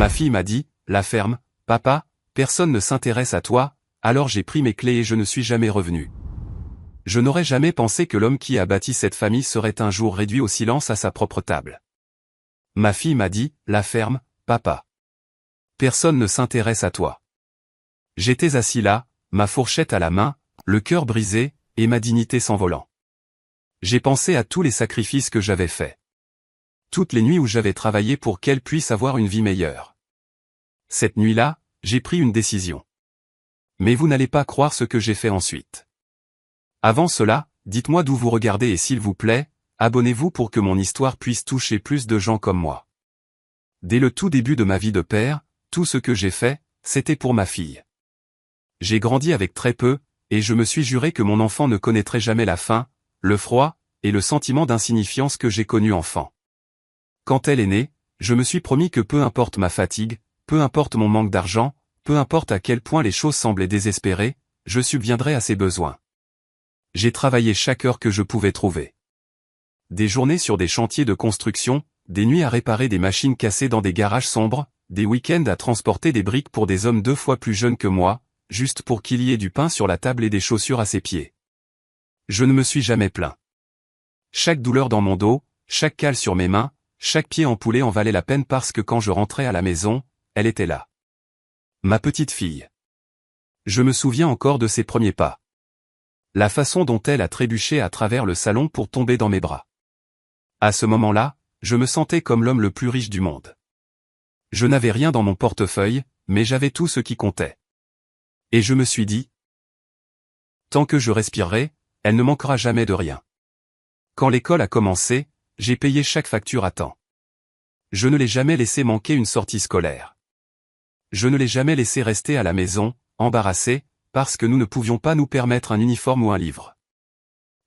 Ma fille m'a dit, la ferme, papa, personne ne s'intéresse à toi, alors j'ai pris mes clés et je ne suis jamais revenu. Je n'aurais jamais pensé que l'homme qui a bâti cette famille serait un jour réduit au silence à sa propre table. Ma fille m'a dit, la ferme, papa. Personne ne s'intéresse à toi. J'étais assis là, ma fourchette à la main, le cœur brisé, et ma dignité s'envolant. J'ai pensé à tous les sacrifices que j'avais faits. Toutes les nuits où j'avais travaillé pour qu'elle puisse avoir une vie meilleure. Cette nuit-là, j'ai pris une décision. Mais vous n'allez pas croire ce que j'ai fait ensuite. Avant cela, dites-moi d'où vous regardez et s'il vous plaît, abonnez-vous pour que mon histoire puisse toucher plus de gens comme moi. Dès le tout début de ma vie de père, tout ce que j'ai fait, c'était pour ma fille. J'ai grandi avec très peu, et je me suis juré que mon enfant ne connaîtrait jamais la faim, le froid, et le sentiment d'insignifiance que j'ai connu enfant. Quand elle est née, je me suis promis que peu importe ma fatigue, peu importe mon manque d'argent, peu importe à quel point les choses semblaient désespérées, je subviendrai à ses besoins. J'ai travaillé chaque heure que je pouvais trouver. Des journées sur des chantiers de construction, des nuits à réparer des machines cassées dans des garages sombres, des week-ends à transporter des briques pour des hommes 2 fois plus jeunes que moi, juste pour qu'il y ait du pain sur la table et des chaussures à ses pieds. Je ne me suis jamais plaint. Chaque douleur dans mon dos, chaque cale sur mes mains, chaque pied empoulé en valait la peine parce que quand je rentrais à la maison, elle était là. Ma petite fille. Je me souviens encore de ses premiers pas. La façon dont elle a trébuché à travers le salon pour tomber dans mes bras. À ce moment-là, je me sentais comme l'homme le plus riche du monde. Je n'avais rien dans mon portefeuille, mais j'avais tout ce qui comptait. Et je me suis dit, tant que je respirerai, elle ne manquera jamais de rien. Quand l'école a commencé, j'ai payé chaque facture à temps. Je ne l'ai jamais laissé manquer une sortie scolaire. Je ne l'ai jamais laissé rester à la maison, embarrassé, parce que nous ne pouvions pas nous permettre un uniforme ou un livre.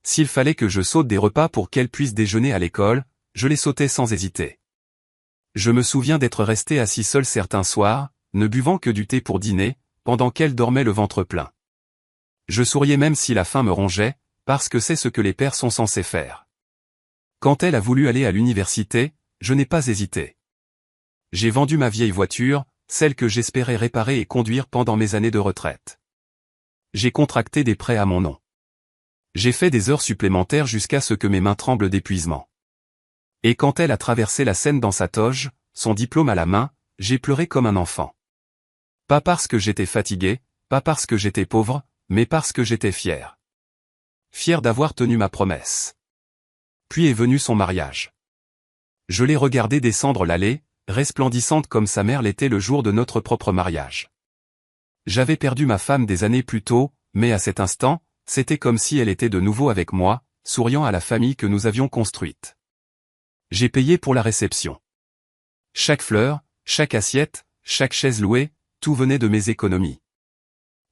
S'il fallait que je saute des repas pour qu'elle puisse déjeuner à l'école, je les sautais sans hésiter. Je me souviens d'être resté assis seul certains soirs, ne buvant que du thé pour dîner, pendant qu'elle dormait le ventre plein. Je souriais même si la faim me rongeait, parce que c'est ce que les pères sont censés faire. Quand elle a voulu aller à l'université, je n'ai pas hésité. J'ai vendu ma vieille voiture, celle que j'espérais réparer et conduire pendant mes années de retraite. J'ai contracté des prêts à mon nom. J'ai fait des heures supplémentaires jusqu'à ce que mes mains tremblent d'épuisement. Et quand elle a traversé la Seine dans sa toge, son diplôme à la main, j'ai pleuré comme un enfant. Pas parce que j'étais fatigué, pas parce que j'étais pauvre, mais parce que j'étais fier. Fier d'avoir tenu ma promesse. Puis est venu son mariage. Je l'ai regardée descendre l'allée, resplendissante comme sa mère l'était le jour de notre propre mariage. J'avais perdu ma femme des années plus tôt, mais à cet instant, c'était comme si elle était de nouveau avec moi, souriant à la famille que nous avions construite. J'ai payé pour la réception. Chaque fleur, chaque assiette, chaque chaise louée, tout venait de mes économies.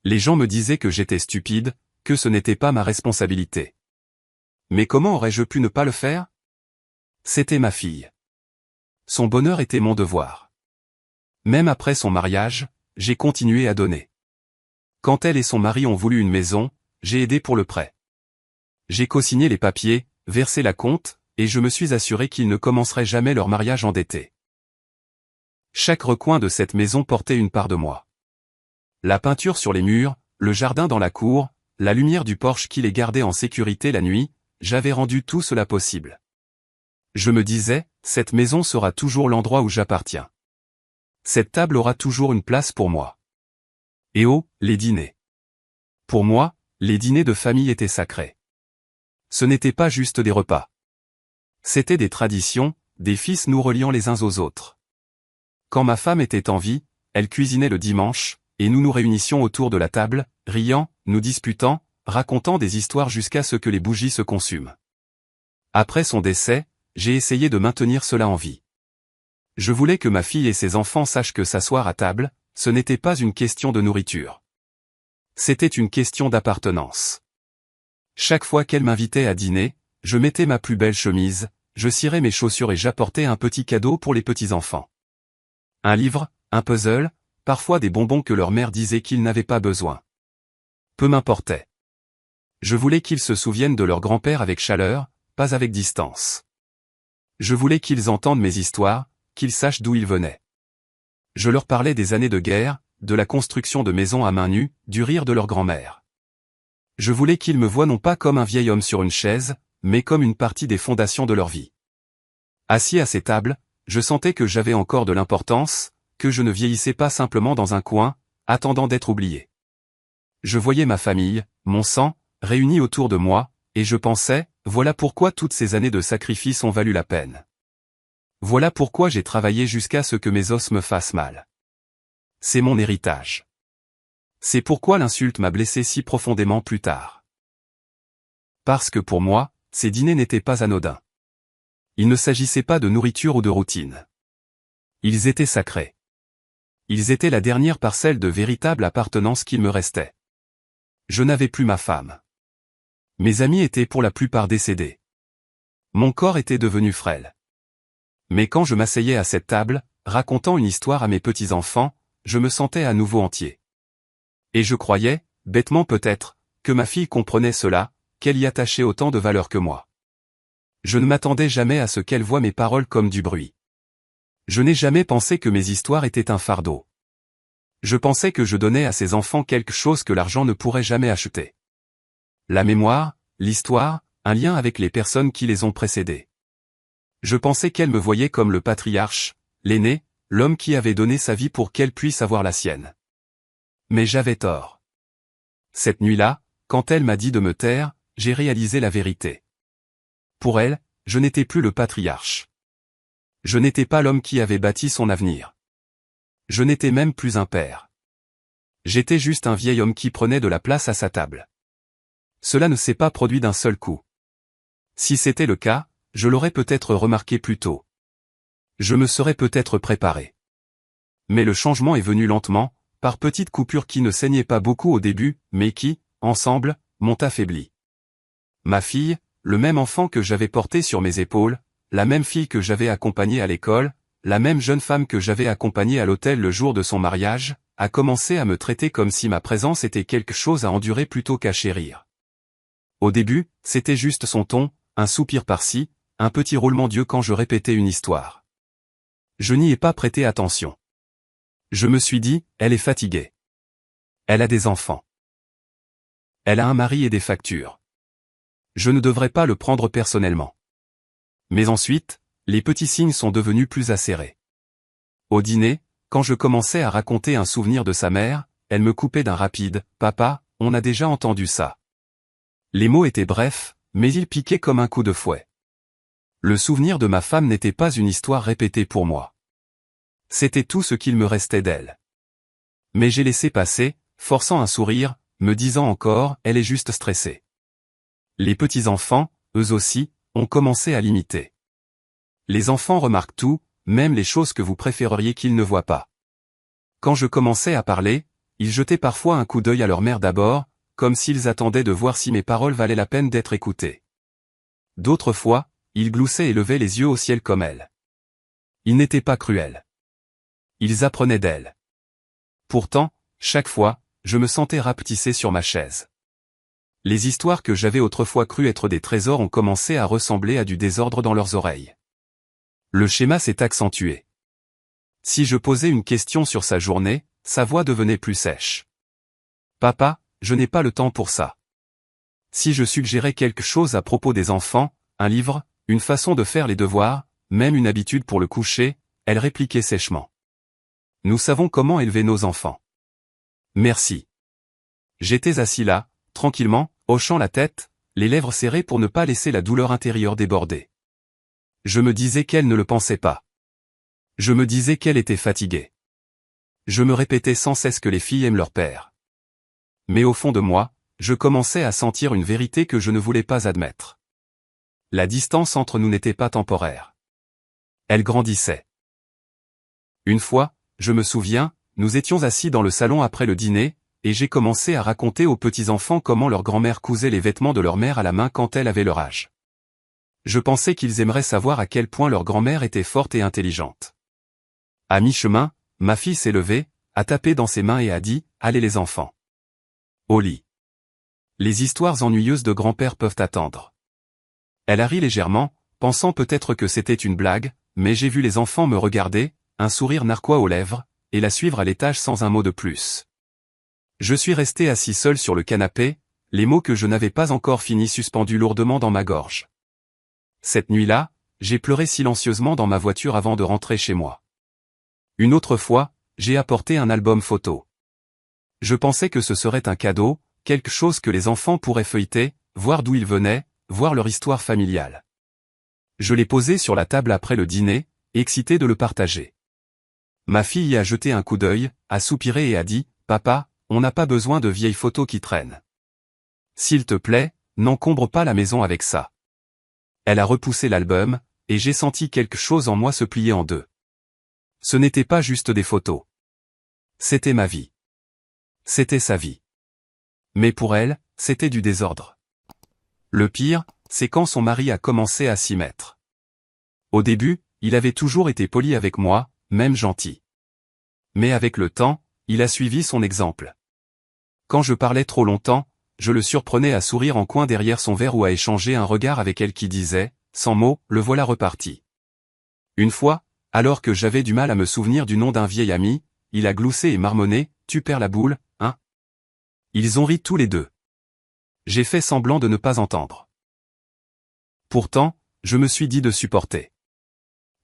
Les gens me disaient que j'étais stupide, que ce n'était pas ma responsabilité. Mais comment aurais-je pu ne pas le faire? C'était ma fille. Son bonheur était mon devoir. Même après son mariage, j'ai continué à donner. Quand elle et son mari ont voulu une maison, j'ai aidé pour le prêt. J'ai cosigné les papiers, versé la compte, et je me suis assuré qu'ils ne commenceraient jamais leur mariage endetté. Chaque recoin de cette maison portait une part de moi. La peinture sur les murs, le jardin dans la cour, la lumière du porche qui les gardait en sécurité la nuit, j'avais rendu tout cela possible. Je me disais, cette maison sera toujours l'endroit où j'appartiens. Cette table aura toujours une place pour moi. Et oh, les dîners. Pour moi, les dîners de famille étaient sacrés. Ce n'étaient pas juste des repas. C'étaient des traditions, des fils nous reliant les uns aux autres. Quand ma femme était en vie, elle cuisinait le dimanche, et nous nous réunissions autour de la table, riant, nous disputant, racontant des histoires jusqu'à ce que les bougies se consument. Après son décès, j'ai essayé de maintenir cela en vie. Je voulais que ma fille et ses enfants sachent que s'asseoir à table, ce n'était pas une question de nourriture. C'était une question d'appartenance. Chaque fois qu'elle m'invitait à dîner, je mettais ma plus belle chemise, je cirais mes chaussures et j'apportais un petit cadeau pour les petits-enfants. Un livre, un puzzle, parfois des bonbons que leur mère disait qu'ils n'avaient pas besoin. Peu m'importait. Je voulais qu'ils se souviennent de leur grand-père avec chaleur, pas avec distance. Je voulais qu'ils entendent mes histoires, qu'ils sachent d'où ils venaient. Je leur parlais des années de guerre, de la construction de maisons à main nue, du rire de leur grand-mère. Je voulais qu'ils me voient non pas comme un vieil homme sur une chaise, mais comme une partie des fondations de leur vie. Assis à ces tables, je sentais que j'avais encore de l'importance, que je ne vieillissais pas simplement dans un coin, attendant d'être oublié. Je voyais ma famille, mon sang, réunis autour de moi, et je pensais, voilà pourquoi toutes ces années de sacrifice ont valu la peine. Voilà pourquoi j'ai travaillé jusqu'à ce que mes os me fassent mal. C'est mon héritage. C'est pourquoi l'insulte m'a blessé si profondément plus tard. Parce que pour moi, ces dîners n'étaient pas anodins. Il ne s'agissait pas de nourriture ou de routine. Ils étaient sacrés. Ils étaient la dernière parcelle de véritable appartenance qu'il me restait. Je n'avais plus ma femme. Mes amis étaient pour la plupart décédés. Mon corps était devenu frêle. Mais quand je m'asseyais à cette table, racontant une histoire à mes petits-enfants, je me sentais à nouveau entier. Et je croyais, bêtement peut-être, que ma fille comprenait cela, qu'elle y attachait autant de valeur que moi. Je ne m'attendais jamais à ce qu'elle voie mes paroles comme du bruit. Je n'ai jamais pensé que mes histoires étaient un fardeau. Je pensais que je donnais à ces enfants quelque chose que l'argent ne pourrait jamais acheter. La mémoire, l'histoire, un lien avec les personnes qui les ont précédées. Je pensais qu'elle me voyait comme le patriarche, l'aîné, l'homme qui avait donné sa vie pour qu'elle puisse avoir la sienne. Mais j'avais tort. Cette nuit-là, quand elle m'a dit de me taire, j'ai réalisé la vérité. Pour elle, je n'étais plus le patriarche. Je n'étais pas l'homme qui avait bâti son avenir. Je n'étais même plus un père. J'étais juste un vieil homme qui prenait de la place à sa table. Cela ne s'est pas produit d'un seul coup. Si c'était le cas, je l'aurais peut-être remarqué plus tôt. Je me serais peut-être préparé. Mais le changement est venu lentement, par petites coupures qui ne saignaient pas beaucoup au début, mais qui, ensemble, m'ont affaibli. Ma fille, le même enfant que j'avais porté sur mes épaules, la même fille que j'avais accompagnée à l'école, la même jeune femme que j'avais accompagnée à l'hôtel le jour de son mariage, a commencé à me traiter comme si ma présence était quelque chose à endurer plutôt qu'à chérir. Au début, c'était juste son ton, un soupir par-ci, un petit roulement d'yeux quand je répétais une histoire. Je n'y ai pas prêté attention. Je me suis dit, elle est fatiguée. Elle a des enfants. Elle a un mari et des factures. Je ne devrais pas le prendre personnellement. Mais ensuite, les petits signes sont devenus plus acérés. Au dîner, quand je commençais à raconter un souvenir de sa mère, elle me coupait d'un rapide « Papa, on a déjà entendu ça ». Les mots étaient brefs, mais ils piquaient comme un coup de fouet. Le souvenir de ma femme n'était pas une histoire répétée pour moi. C'était tout ce qu'il me restait d'elle. Mais j'ai laissé passer, forçant un sourire, me disant encore « Elle est juste stressée ». Les petits-enfants, eux aussi, ont commencé à l'imiter. Les enfants remarquent tout, même les choses que vous préféreriez qu'ils ne voient pas. Quand je commençais à parler, ils jetaient parfois un coup d'œil à leur mère d'abord, comme s'ils attendaient de voir si mes paroles valaient la peine d'être écoutées. D'autres fois, ils gloussaient et levaient les yeux au ciel comme elle. Ils n'étaient pas cruels. Ils apprenaient d'elle. Pourtant, chaque fois, je me sentais rapetissé sur ma chaise. Les histoires que j'avais autrefois cru être des trésors ont commencé à ressembler à du désordre dans leurs oreilles. Le schéma s'est accentué. Si je posais une question sur sa journée, sa voix devenait plus sèche. « Papa, je n'ai pas le temps pour ça. » Si je suggérais quelque chose à propos des enfants, un livre, une façon de faire les devoirs, même une habitude pour le coucher, elle répliquait sèchement. « Nous savons comment élever nos enfants. » Merci. J'étais assis là, tranquillement, hochant la tête, les lèvres serrées pour ne pas laisser la douleur intérieure déborder. Je me disais qu'elle ne le pensait pas. Je me disais qu'elle était fatiguée. Je me répétais sans cesse que les filles aiment leur père. Mais au fond de moi, je commençais à sentir une vérité que je ne voulais pas admettre. La distance entre nous n'était pas temporaire. Elle grandissait. Une fois, je me souviens, nous étions assis dans le salon après le dîner, et j'ai commencé à raconter aux petits-enfants comment leur grand-mère cousait les vêtements de leur mère à la main quand elle avait leur âge. Je pensais qu'ils aimeraient savoir à quel point leur grand-mère était forte et intelligente. À mi-chemin, ma fille s'est levée, a tapé dans ses mains et a dit « Allez les enfants. Au lit. Les histoires ennuyeuses de grand-père peuvent attendre. » Elle a ri légèrement, pensant peut-être que c'était une blague, mais j'ai vu les enfants me regarder, un sourire narquois aux lèvres, et la suivre à l'étage sans un mot de plus. Je suis resté assis seul sur le canapé, les mots que je n'avais pas encore finis suspendus lourdement dans ma gorge. Cette nuit-là, j'ai pleuré silencieusement dans ma voiture avant de rentrer chez moi. Une autre fois, j'ai apporté un album photo. Je pensais que ce serait un cadeau, quelque chose que les enfants pourraient feuilleter, voir d'où ils venaient, voir leur histoire familiale. Je l'ai posé sur la table après le dîner, excité de le partager. Ma fille y a jeté un coup d'œil, a soupiré et a dit « Papa, on n'a pas besoin de vieilles photos qui traînent. S'il te plaît, n'encombre pas la maison avec ça. » Elle a repoussé l'album, et j'ai senti quelque chose en moi se plier en deux. Ce n'était pas juste des photos. C'était ma vie. C'était sa vie. Mais pour elle, c'était du désordre. Le pire, c'est quand son mari a commencé à s'y mettre. Au début, il avait toujours été poli avec moi, même gentil. Mais avec le temps, il a suivi son exemple. Quand je parlais trop longtemps, je le surprenais à sourire en coin derrière son verre ou à échanger un regard avec elle qui disait, sans mots, le voilà reparti. Une fois, alors que j'avais du mal à me souvenir du nom d'un vieil ami, il a gloussé et marmonné, « Tu perds la boule, hein ?» Ils ont ri tous les deux. J'ai fait semblant de ne pas entendre. Pourtant, je me suis dit de supporter.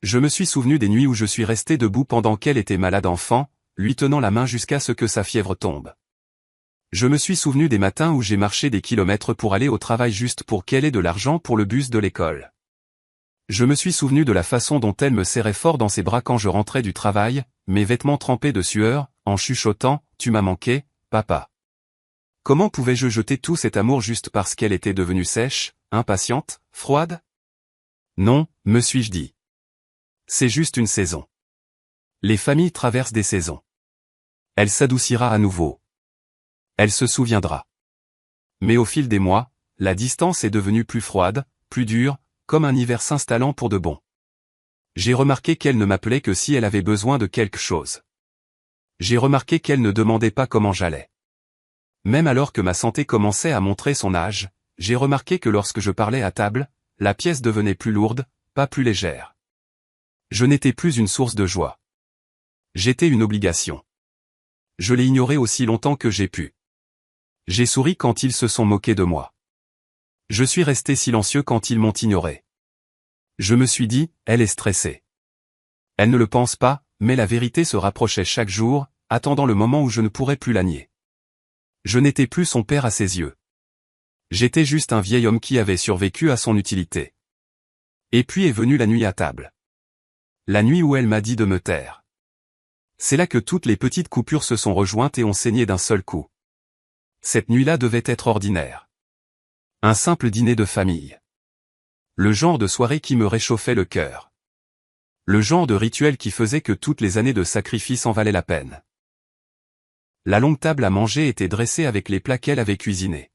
Je me suis souvenu des nuits où je suis resté debout pendant qu'elle était malade enfant, lui tenant la main jusqu'à ce que sa fièvre tombe. Je me suis souvenu des matins où j'ai marché des kilomètres pour aller au travail juste pour qu'elle ait de l'argent pour le bus de l'école. Je me suis souvenu de la façon dont elle me serrait fort dans ses bras quand je rentrais du travail, mes vêtements trempés de sueur, en chuchotant « Tu m'as manqué, papa ». Comment pouvais-je jeter tout cet amour juste parce qu'elle était devenue sèche, impatiente, froide? Non, me suis-je dit. C'est juste une saison. Les familles traversent des saisons. Elle s'adoucira à nouveau. Elle se souviendra. Mais au fil des mois, la distance est devenue plus froide, plus dure, comme un hiver s'installant pour de bon. J'ai remarqué qu'elle ne m'appelait que si elle avait besoin de quelque chose. J'ai remarqué qu'elle ne demandait pas comment j'allais. Même alors que ma santé commençait à montrer son âge, j'ai remarqué que lorsque je parlais à table, la pièce devenait plus lourde, pas plus légère. Je n'étais plus une source de joie. J'étais une obligation. Je l'ai ignoré aussi longtemps que j'ai pu. J'ai souri quand ils se sont moqués de moi. Je suis resté silencieux quand ils m'ont ignoré. Je me suis dit, elle est stressée. Elle ne le pense pas, mais la vérité se rapprochait chaque jour, attendant le moment où je ne pourrais plus la nier. Je n'étais plus son père à ses yeux. J'étais juste un vieil homme qui avait survécu à son utilité. Et puis est venue la nuit à table. La nuit où elle m'a dit de me taire. C'est là que toutes les petites coupures se sont rejointes et ont saigné d'un seul coup. Cette nuit-là devait être ordinaire. Un simple dîner de famille. Le genre de soirée qui me réchauffait le cœur. Le genre de rituel qui faisait que toutes les années de sacrifice en valaient la peine. La longue table à manger était dressée avec les plats qu'elle avait cuisinés.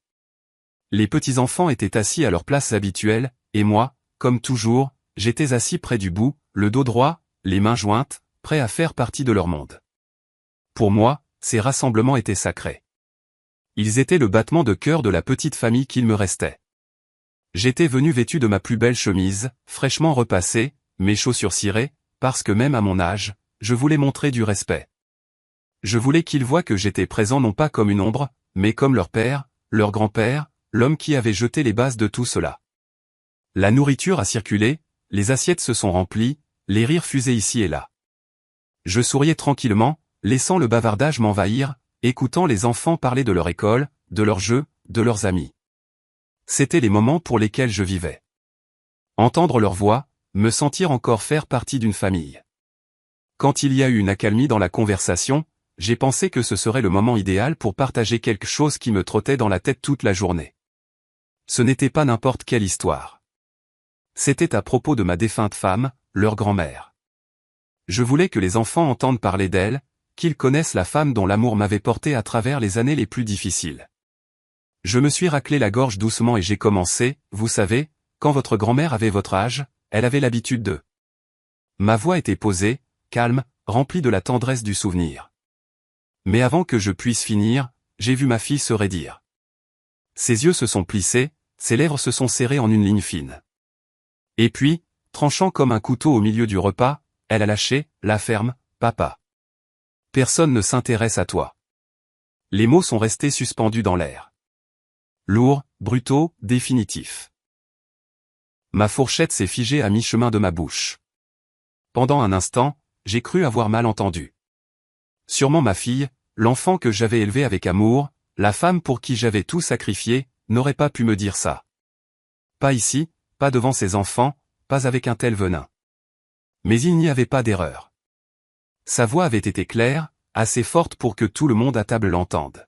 Les petits-enfants étaient assis à leur place habituelle, et moi, comme toujours, j'étais assis près du bout, le dos droit, les mains jointes, prêt à faire partie de leur monde. Pour moi, ces rassemblements étaient sacrés. Ils étaient le battement de cœur de la petite famille qu'il me restait. J'étais venu vêtu de ma plus belle chemise, fraîchement repassée, mes chaussures cirées, parce que même à mon âge, je voulais montrer du respect. Je voulais qu'ils voient que j'étais présent non pas comme une ombre, mais comme leur père, leur grand-père, l'homme qui avait jeté les bases de tout cela. La nourriture a circulé, les assiettes se sont remplies, les rires fusaient ici et là. Je souriais tranquillement, laissant le bavardage m'envahir, écoutant les enfants parler de leur école, de leurs jeux, de leurs amis. C'étaient les moments pour lesquels je vivais. Entendre leur voix, me sentir encore faire partie d'une famille. Quand il y a eu une accalmie dans la conversation, j'ai pensé que ce serait le moment idéal pour partager quelque chose qui me trottait dans la tête toute la journée. Ce n'était pas n'importe quelle histoire. C'était à propos de ma défunte femme, leur grand-mère. Je voulais que les enfants entendent parler d'elle, qu'ils connaissent la femme dont l'amour m'avait porté à travers les années les plus difficiles. Je me suis raclé la gorge doucement et j'ai commencé, vous savez, quand votre grand-mère avait votre âge, elle avait l'habitude de... Ma voix était posée, calme, remplie de la tendresse du souvenir. Mais avant que je puisse finir, j'ai vu ma fille se raidir. Ses yeux se sont plissés, ses lèvres se sont serrées en une ligne fine. Et puis, tranchant comme un couteau au milieu du repas, elle a lâché, la ferme, papa. Personne ne s'intéresse à toi. Les mots sont restés suspendus dans l'air. Lourds, brutaux, définitifs. Ma fourchette s'est figée à mi-chemin de ma bouche. Pendant un instant, j'ai cru avoir mal entendu. Sûrement ma fille, l'enfant que j'avais élevé avec amour, la femme pour qui j'avais tout sacrifié, n'aurait pas pu me dire ça. Pas ici, pas devant ses enfants, pas avec un tel venin. Mais il n'y avait pas d'erreur. Sa voix avait été claire, assez forte pour que tout le monde à table l'entende.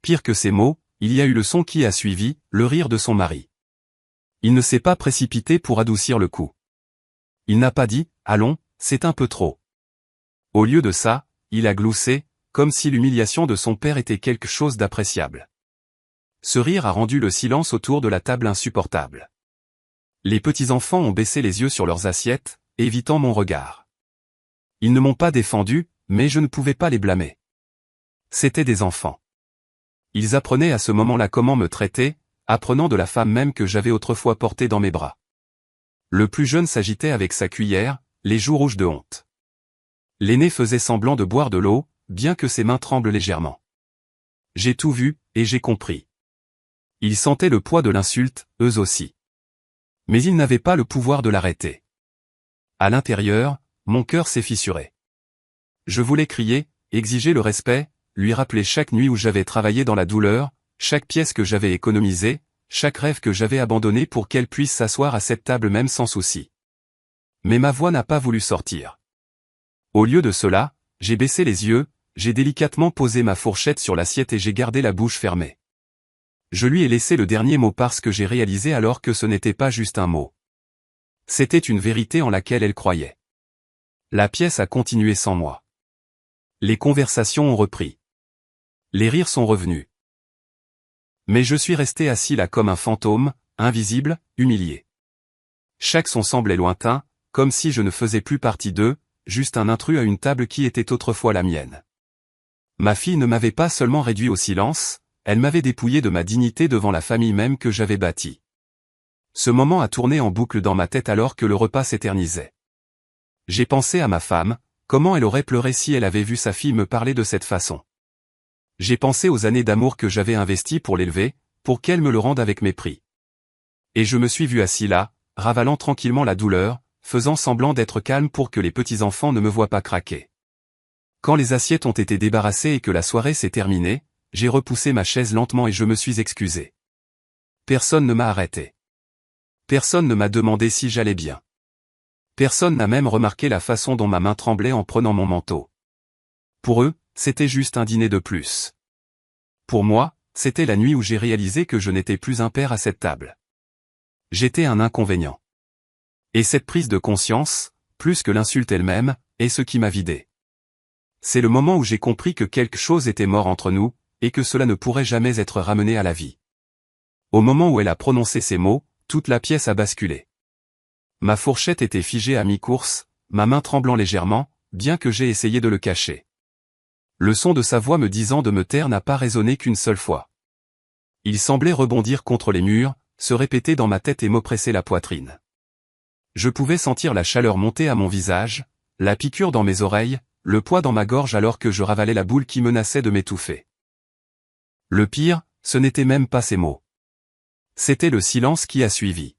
Pire que ces mots, il y a eu le son qui a suivi, le rire de son mari. Il ne s'est pas précipité pour adoucir le coup. Il n'a pas dit « Allons, c'est un peu trop ». Au lieu de ça, il a gloussé, comme si l'humiliation de son père était quelque chose d'appréciable. Ce rire a rendu le silence autour de la table insupportable. Les petits-enfants ont baissé les yeux sur leurs assiettes, évitant mon regard. Ils ne m'ont pas défendu, mais je ne pouvais pas les blâmer. C'étaient des enfants. Ils apprenaient à ce moment-là comment me traiter, apprenant de la femme même que j'avais autrefois portée dans mes bras. Le plus jeune s'agitait avec sa cuillère, les joues rouges de honte. L'aîné faisait semblant de boire de l'eau, bien que ses mains tremblent légèrement. J'ai tout vu, et j'ai compris. Ils sentaient le poids de l'insulte, eux aussi. Mais ils n'avaient pas le pouvoir de l'arrêter. À l'intérieur, mon cœur s'est fissuré. Je voulais crier, exiger le respect, lui rappeler chaque nuit où j'avais travaillé dans la douleur, chaque pièce que j'avais économisée, chaque rêve que j'avais abandonné pour qu'elle puisse s'asseoir à cette table même sans souci. Mais ma voix n'a pas voulu sortir. Au lieu de cela, j'ai baissé les yeux, j'ai délicatement posé ma fourchette sur l'assiette et j'ai gardé la bouche fermée. Je lui ai laissé le dernier mot parce que j'ai réalisé alors que ce n'était pas juste un mot. C'était une vérité en laquelle elle croyait. La pièce a continué sans moi. Les conversations ont repris. Les rires sont revenus. Mais je suis resté assis là comme un fantôme, invisible, humilié. Chaque son semblait lointain, comme si je ne faisais plus partie d'eux, juste un intrus à une table qui était autrefois la mienne. Ma fille ne m'avait pas seulement réduit au silence, elle m'avait dépouillé de ma dignité devant la famille même que j'avais bâtie. Ce moment a tourné en boucle dans ma tête alors que le repas s'éternisait. J'ai pensé à ma femme, comment elle aurait pleuré si elle avait vu sa fille me parler de cette façon. J'ai pensé aux années d'amour que j'avais investies pour l'élever, pour qu'elle me le rende avec mépris. Et je me suis vu assis là, ravalant tranquillement la douleur, faisant semblant d'être calme pour que les petits-enfants ne me voient pas craquer. Quand les assiettes ont été débarrassées et que la soirée s'est terminée, j'ai repoussé ma chaise lentement et je me suis excusé. Personne ne m'a arrêté. Personne ne m'a demandé si j'allais bien. Personne n'a même remarqué la façon dont ma main tremblait en prenant mon manteau. Pour eux, c'était juste un dîner de plus. Pour moi, c'était la nuit où j'ai réalisé que je n'étais plus un père à cette table. J'étais un inconvénient. Et cette prise de conscience, plus que l'insulte elle-même, est ce qui m'a vidé. C'est le moment où j'ai compris que quelque chose était mort entre nous, et que cela ne pourrait jamais être ramené à la vie. Au moment où elle a prononcé ces mots, toute la pièce a basculé. Ma fourchette était figée à mi-course, ma main tremblant légèrement, bien que j'ai essayé de le cacher. Le son de sa voix me disant de me taire n'a pas résonné qu'une seule fois. Il semblait rebondir contre les murs, se répéter dans ma tête et m'oppresser la poitrine. Je pouvais sentir la chaleur monter à mon visage, la piqûre dans mes oreilles, le poids dans ma gorge alors que je ravalais la boule qui menaçait de m'étouffer. Le pire, ce n'était même pas ces mots. C'était le silence qui a suivi.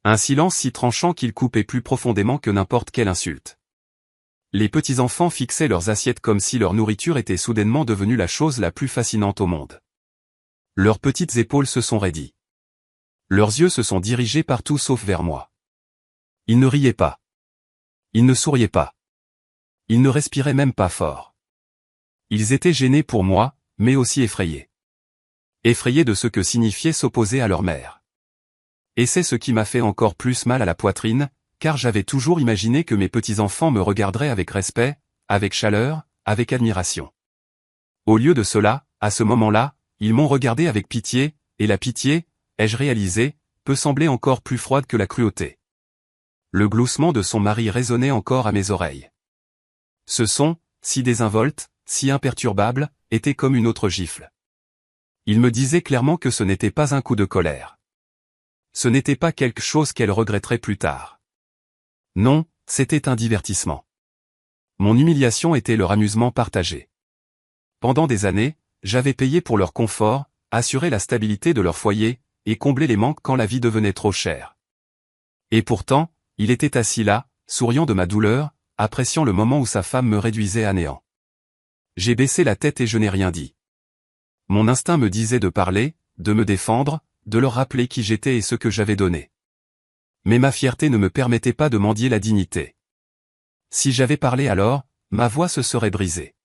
Un silence si tranchant qu'il coupait plus profondément que n'importe quelle insulte. Les petits-enfants fixaient leurs assiettes comme si leur nourriture était soudainement devenue la chose la plus fascinante au monde. Leurs petites épaules se sont raidies. Leurs yeux se sont dirigés partout sauf vers moi. Ils ne riaient pas. Ils ne souriaient pas. Ils ne respiraient même pas fort. Ils étaient gênés pour moi, mais aussi effrayés. Effrayés de ce que signifiait s'opposer à leur mère. Et c'est ce qui m'a fait encore plus mal à la poitrine, car j'avais toujours imaginé que mes petits-enfants me regarderaient avec respect, avec chaleur, avec admiration. Au lieu de cela, à ce moment-là, ils m'ont regardé avec pitié, et la pitié, ai-je réalisé, peut sembler encore plus froide que la cruauté. Le gloussement de son mari résonnait encore à mes oreilles. Ce son, si désinvolte, si imperturbable, était comme une autre gifle. Il me disait clairement que ce n'était pas un coup de colère. Ce n'était pas quelque chose qu'elle regretterait plus tard. Non, c'était un divertissement. Mon humiliation était leur amusement partagé. Pendant des années, j'avais payé pour leur confort, assuré la stabilité de leur foyer, et comblé les manques quand la vie devenait trop chère. Et pourtant, il était assis là, souriant de ma douleur, appréciant le moment où sa femme me réduisait à néant. J'ai baissé la tête et je n'ai rien dit. Mon instinct me disait de parler, de me défendre, de leur rappeler qui j'étais et ce que j'avais donné. Mais ma fierté ne me permettait pas de mendier la dignité. Si j'avais parlé alors, ma voix se serait brisée.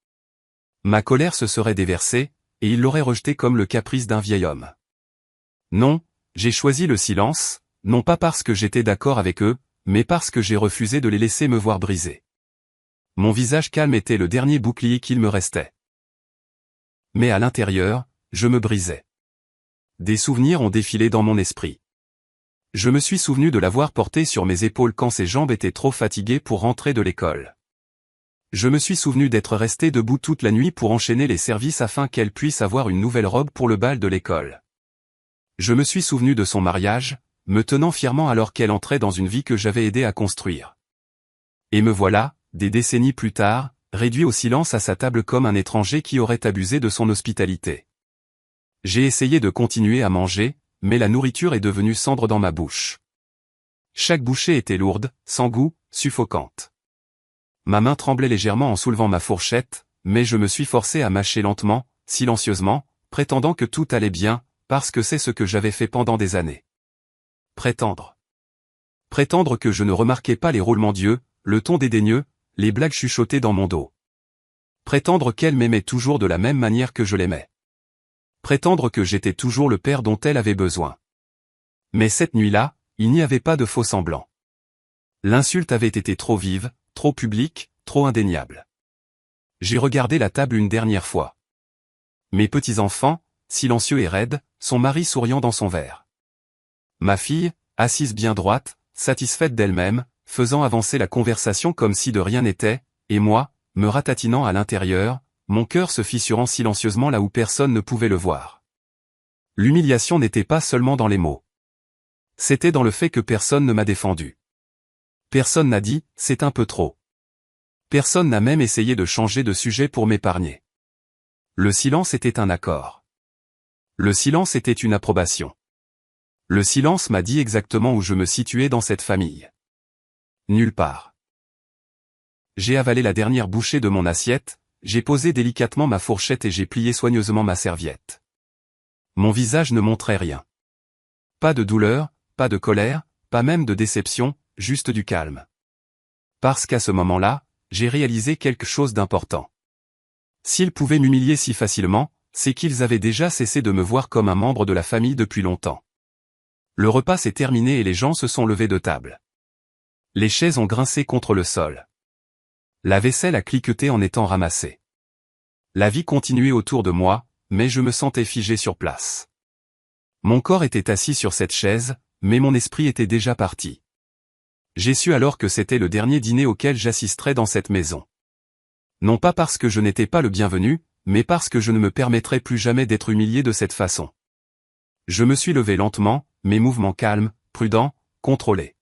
Ma colère se serait déversée, et ils l'auraient rejetée comme le caprice d'un vieil homme. Non, j'ai choisi le silence, non pas parce que j'étais d'accord avec eux, mais parce que j'ai refusé de les laisser me voir briser. Mon visage calme était le dernier bouclier qu'il me restait. Mais à l'intérieur, je me brisais. Des souvenirs ont défilé dans mon esprit. Je me suis souvenu de l'avoir porté sur mes épaules quand ses jambes étaient trop fatiguées pour rentrer de l'école. Je me suis souvenu d'être resté debout toute la nuit pour enchaîner les services afin qu'elle puisse avoir une nouvelle robe pour le bal de l'école. Je me suis souvenu de son mariage, me tenant fièrement alors qu'elle entrait dans une vie que j'avais aidé à construire. Et me voilà, des décennies plus tard, réduit au silence à sa table comme un étranger qui aurait abusé de son hospitalité. J'ai essayé de continuer à manger, mais la nourriture est devenue cendre dans ma bouche. Chaque bouchée était lourde, sans goût, suffocante. Ma main tremblait légèrement en soulevant ma fourchette, mais je me suis forcé à mâcher lentement, silencieusement, prétendant que tout allait bien, parce que c'est ce que j'avais fait pendant des années. Prétendre. Prétendre que je ne remarquais pas les roulements d'yeux, le ton dédaigneux, les blagues chuchotées dans mon dos. Prétendre qu'elle m'aimait toujours de la même manière que je l'aimais. Prétendre que j'étais toujours le père dont elle avait besoin. Mais cette nuit-là, il n'y avait pas de faux semblant. L'insulte avait été trop vive, trop publique, trop indéniable. J'ai regardé la table une dernière fois. Mes petits-enfants, silencieux et raides, son mari souriant dans son verre. Ma fille, assise bien droite, satisfaite d'elle-même, faisant avancer la conversation comme si de rien n'était, et moi, me ratatinant à l'intérieur, mon cœur se fissurant silencieusement là où personne ne pouvait le voir. L'humiliation n'était pas seulement dans les mots. C'était dans le fait que personne ne m'a défendu. Personne n'a dit « c'est un peu trop ». Personne n'a même essayé de changer de sujet pour m'épargner. Le silence était un accord. Le silence était une approbation. Le silence m'a dit exactement où je me situais dans cette famille. Nulle part. J'ai avalé la dernière bouchée de mon assiette, j'ai posé délicatement ma fourchette et j'ai plié soigneusement ma serviette. Mon visage ne montrait rien. Pas de douleur, pas de colère, pas même de déception, juste du calme. Parce qu'à ce moment-là, j'ai réalisé quelque chose d'important. S'ils pouvaient m'humilier si facilement, c'est qu'ils avaient déjà cessé de me voir comme un membre de la famille depuis longtemps. Le repas s'est terminé et les gens se sont levés de table. Les chaises ont grincé contre le sol. La vaisselle a cliqueté en étant ramassée. La vie continuait autour de moi, mais je me sentais figé sur place. Mon corps était assis sur cette chaise, mais mon esprit était déjà parti. J'ai su alors que c'était le dernier dîner auquel j'assisterais dans cette maison. Non pas parce que je n'étais pas le bienvenu, mais parce que je ne me permettrais plus jamais d'être humilié de cette façon. Je me suis levé lentement, mes mouvements calmes, prudents, contrôlés.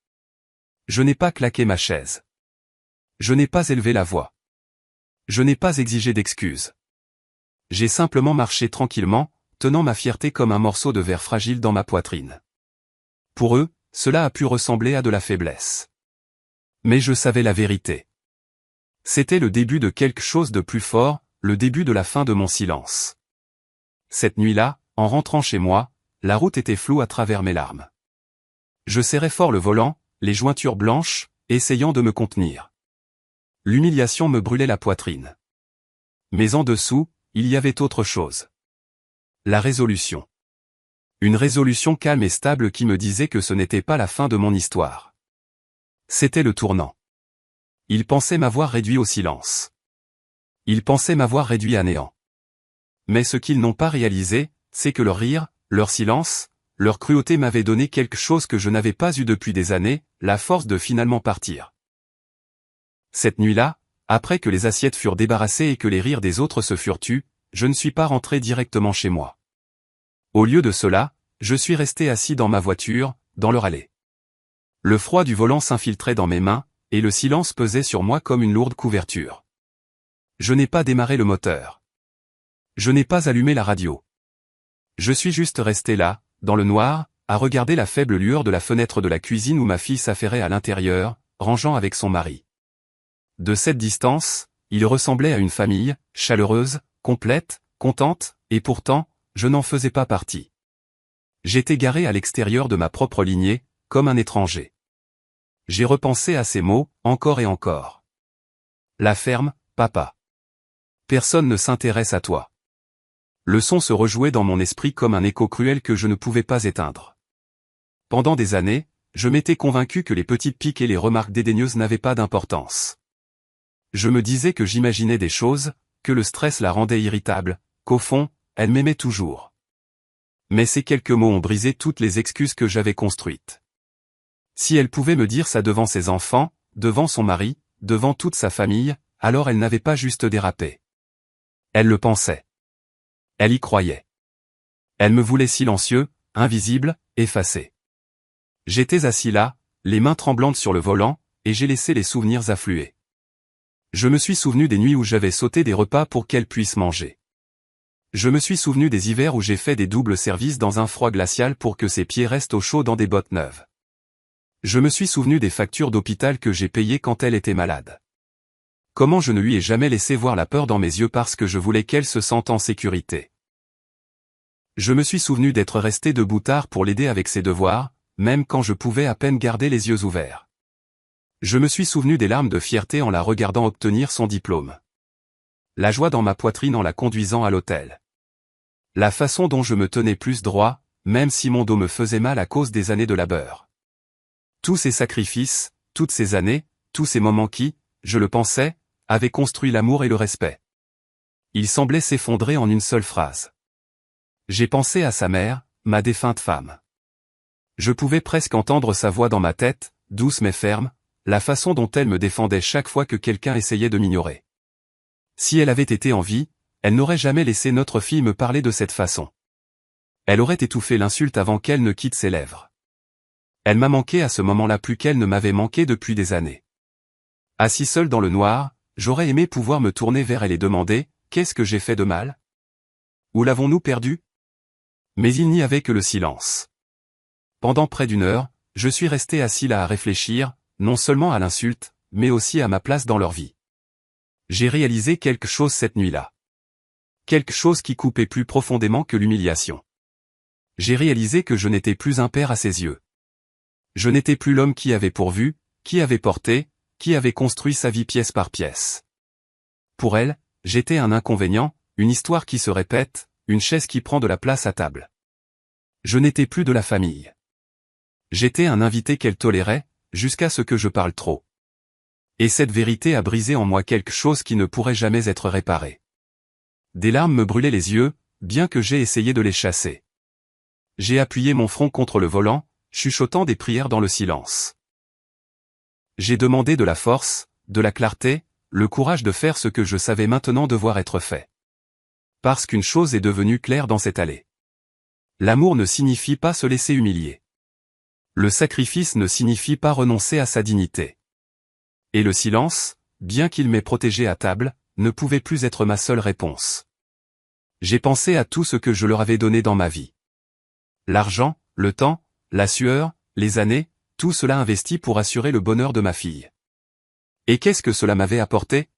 Je n'ai pas claqué ma chaise. Je n'ai pas élevé la voix. Je n'ai pas exigé d'excuses. J'ai simplement marché tranquillement, tenant ma fierté comme un morceau de verre fragile dans ma poitrine. Pour eux, cela a pu ressembler à de la faiblesse. Mais je savais la vérité. C'était le début de quelque chose de plus fort, le début de la fin de mon silence. Cette nuit-là, en rentrant chez moi, la route était floue à travers mes larmes. Je serrais fort le volant, les jointures blanches, essayant de me contenir. L'humiliation me brûlait la poitrine. Mais en dessous, il y avait autre chose. La résolution. Une résolution calme et stable qui me disait que ce n'était pas la fin de mon histoire. C'était le tournant. Ils pensaient m'avoir réduit au silence. Ils pensaient m'avoir réduit à néant. Mais ce qu'ils n'ont pas réalisé, c'est que leur rire, leur silence, leur cruauté m'avaient donné quelque chose que je n'avais pas eu depuis des années, la force de finalement partir. Cette nuit-là, après que les assiettes furent débarrassées et que les rires des autres se furent tus, je ne suis pas rentré directement chez moi. Au lieu de cela, je suis resté assis dans ma voiture, dans leur allée. Le froid du volant s'infiltrait dans mes mains, et le silence pesait sur moi comme une lourde couverture. Je n'ai pas démarré le moteur. Je n'ai pas allumé la radio. Je suis juste resté là, dans le noir, à regarder la faible lueur de la fenêtre de la cuisine où ma fille s'affairait à l'intérieur, rangeant avec son mari. De cette distance, il ressemblait à une famille, chaleureuse, complète, contente, et pourtant, je n'en faisais pas partie. J'étais garé à l'extérieur de ma propre lignée, comme un étranger. J'ai repensé à ces mots, encore et encore. La ferme, papa. Personne ne s'intéresse à toi. Le son se rejouait dans mon esprit comme un écho cruel que je ne pouvais pas éteindre. Pendant des années, je m'étais convaincu que les petites piques et les remarques dédaigneuses n'avaient pas d'importance. Je me disais que j'imaginais des choses, que le stress la rendait irritable, qu'au fond, elle m'aimait toujours. Mais ces quelques mots ont brisé toutes les excuses que j'avais construites. Si elle pouvait me dire ça devant ses enfants, devant son mari, devant toute sa famille, alors elle n'avait pas juste dérapé. Elle le pensait. Elle y croyait. Elle me voulait silencieux, invisible, effacé. J'étais assis là, les mains tremblantes sur le volant, et j'ai laissé les souvenirs affluer. Je me suis souvenu des nuits où j'avais sauté des repas pour qu'elle puisse manger. Je me suis souvenu des hivers où j'ai fait des doubles services dans un froid glacial pour que ses pieds restent au chaud dans des bottes neuves. Je me suis souvenu des factures d'hôpital que j'ai payées quand elle était malade. Comment je ne lui ai jamais laissé voir la peur dans mes yeux parce que je voulais qu'elle se sente en sécurité. Je me suis souvenu d'être resté debout tard pour l'aider avec ses devoirs, même quand je pouvais à peine garder les yeux ouverts. Je me suis souvenu des larmes de fierté en la regardant obtenir son diplôme. La joie dans ma poitrine en la conduisant à l'hôtel. La façon dont je me tenais plus droit, même si mon dos me faisait mal à cause des années de labeur. Tous ces sacrifices, toutes ces années, tous ces moments qui, je le pensais, avaient construit l'amour et le respect. Ils semblaient s'effondrer en une seule phrase. J'ai pensé à sa mère, ma défunte femme. Je pouvais presque entendre sa voix dans ma tête, douce mais ferme, la façon dont elle me défendait chaque fois que quelqu'un essayait de m'ignorer. Si elle avait été en vie, elle n'aurait jamais laissé notre fille me parler de cette façon. Elle aurait étouffé l'insulte avant qu'elle ne quitte ses lèvres. Elle m'a manqué à ce moment-là plus qu'elle ne m'avait manqué depuis des années. Assis seul dans le noir, j'aurais aimé pouvoir me tourner vers elle et demander « Qu'est-ce que j'ai fait de mal ? Où l'avons-nous perdu ?» Mais il n'y avait que le silence. Pendant près d'une heure, je suis resté assis là à réfléchir, non seulement à l'insulte, mais aussi à ma place dans leur vie. J'ai réalisé quelque chose cette nuit-là. Quelque chose qui coupait plus profondément que l'humiliation. J'ai réalisé que je n'étais plus un père à ses yeux. Je n'étais plus l'homme qui avait pourvu, qui avait porté, qui avait construit sa vie pièce par pièce. Pour elle, j'étais un inconvénient, une histoire qui se répète, une chaise qui prend de la place à table. Je n'étais plus de la famille. J'étais un invité qu'elle tolérait, jusqu'à ce que je parle trop. Et cette vérité a brisé en moi quelque chose qui ne pourrait jamais être réparé. Des larmes me brûlaient les yeux, bien que j'ai essayé de les chasser. J'ai appuyé mon front contre le volant, chuchotant des prières dans le silence. J'ai demandé de la force, de la clarté, le courage de faire ce que je savais maintenant devoir être fait. Parce qu'une chose est devenue claire dans cette allée. L'amour ne signifie pas se laisser humilier. Le sacrifice ne signifie pas renoncer à sa dignité. Et le silence, bien qu'il m'ait protégé à table, ne pouvait plus être ma seule réponse. J'ai pensé à tout ce que je leur avais donné dans ma vie. L'argent, le temps, la sueur, les années, tout cela investi pour assurer le bonheur de ma fille. Et qu'est-ce que cela m'avait apporté ?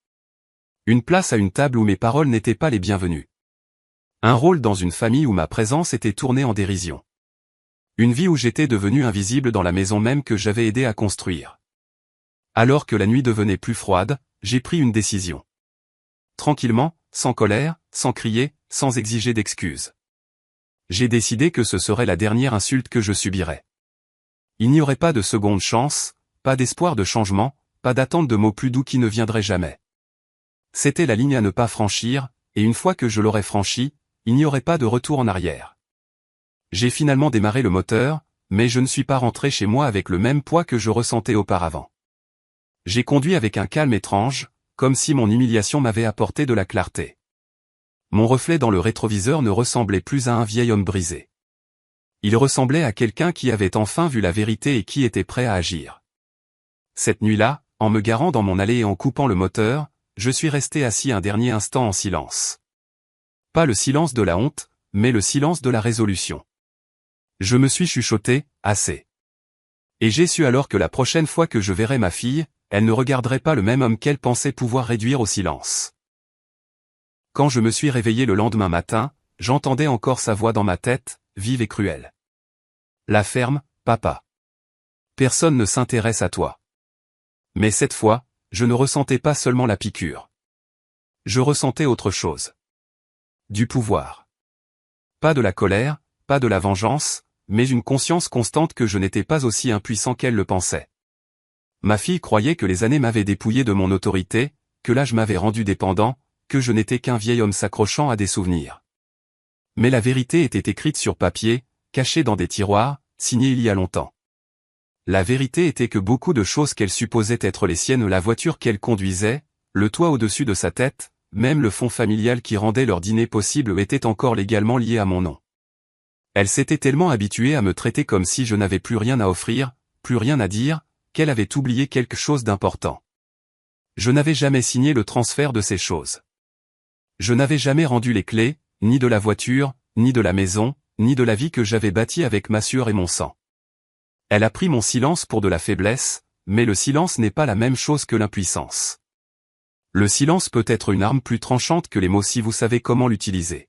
Une place à une table où mes paroles n'étaient pas les bienvenues. Un rôle dans une famille où ma présence était tournée en dérision. Une vie où j'étais devenu invisible dans la maison même que j'avais aidé à construire. Alors que la nuit devenait plus froide, j'ai pris une décision. Tranquillement, sans colère, sans crier, sans exiger d'excuses. J'ai décidé que ce serait la dernière insulte que je subirais. Il n'y aurait pas de seconde chance, pas d'espoir de changement, pas d'attente de mots plus doux qui ne viendraient jamais. C'était la ligne à ne pas franchir, et une fois que je l'aurais franchie, il n'y aurait pas de retour en arrière. J'ai finalement démarré le moteur, mais je ne suis pas rentré chez moi avec le même poids que je ressentais auparavant. J'ai conduit avec un calme étrange, comme si mon humiliation m'avait apporté de la clarté. Mon reflet dans le rétroviseur ne ressemblait plus à un vieil homme brisé. Il ressemblait à quelqu'un qui avait enfin vu la vérité et qui était prêt à agir. Cette nuit-là, en me garant dans mon allée et en coupant le moteur, je suis resté assis un dernier instant en silence. Pas le silence de la honte, mais le silence de la résolution. Je me suis chuchoté, assez. Et j'ai su alors que la prochaine fois que je verrais ma fille, elle ne regarderait pas le même homme qu'elle pensait pouvoir réduire au silence. Quand je me suis réveillé le lendemain matin, j'entendais encore sa voix dans ma tête, vive et cruelle. La ferme, papa. Personne ne s'intéresse à toi. Mais cette fois, je ne ressentais pas seulement la piqûre. Je ressentais autre chose. Du pouvoir. Pas de la colère, pas de la vengeance, mais une conscience constante que je n'étais pas aussi impuissant qu'elle le pensait. Ma fille croyait que les années m'avaient dépouillé de mon autorité, que l'âge m'avait rendu dépendant, que je n'étais qu'un vieil homme s'accrochant à des souvenirs. Mais la vérité était écrite sur papier, cachée dans des tiroirs, signée il y a longtemps. La vérité était que beaucoup de choses qu'elle supposait être les siennes, la voiture qu'elle conduisait, le toit au-dessus de sa tête, même le fonds familial qui rendait leur dîner possible étaient encore légalement liés à mon nom. Elle s'était tellement habituée à me traiter comme si je n'avais plus rien à offrir, plus rien à dire, qu'elle avait oublié quelque chose d'important. Je n'avais jamais signé le transfert de ces choses. Je n'avais jamais rendu les clés, ni de la voiture, ni de la maison, ni de la vie que j'avais bâtie avec ma sueur et mon sang. Elle a pris mon silence pour de la faiblesse, mais le silence n'est pas la même chose que l'impuissance. Le silence peut être une arme plus tranchante que les mots si vous savez comment l'utiliser.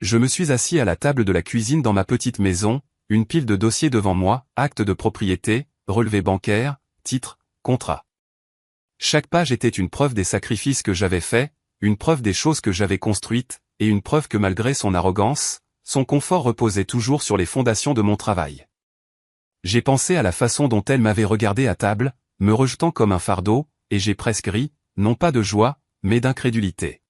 Je me suis assis à la table de la cuisine dans ma petite maison, une pile de dossiers devant moi, actes de propriété, relevés bancaires, titres, contrats. Chaque page était une preuve des sacrifices que j'avais faits, une preuve des choses que j'avais construites, et une preuve que malgré son arrogance, son confort reposait toujours sur les fondations de mon travail. J'ai pensé à la façon dont elle m'avait regardé à table, me rejetant comme un fardeau, et j'ai presque ri, non pas de joie, mais d'incrédulité.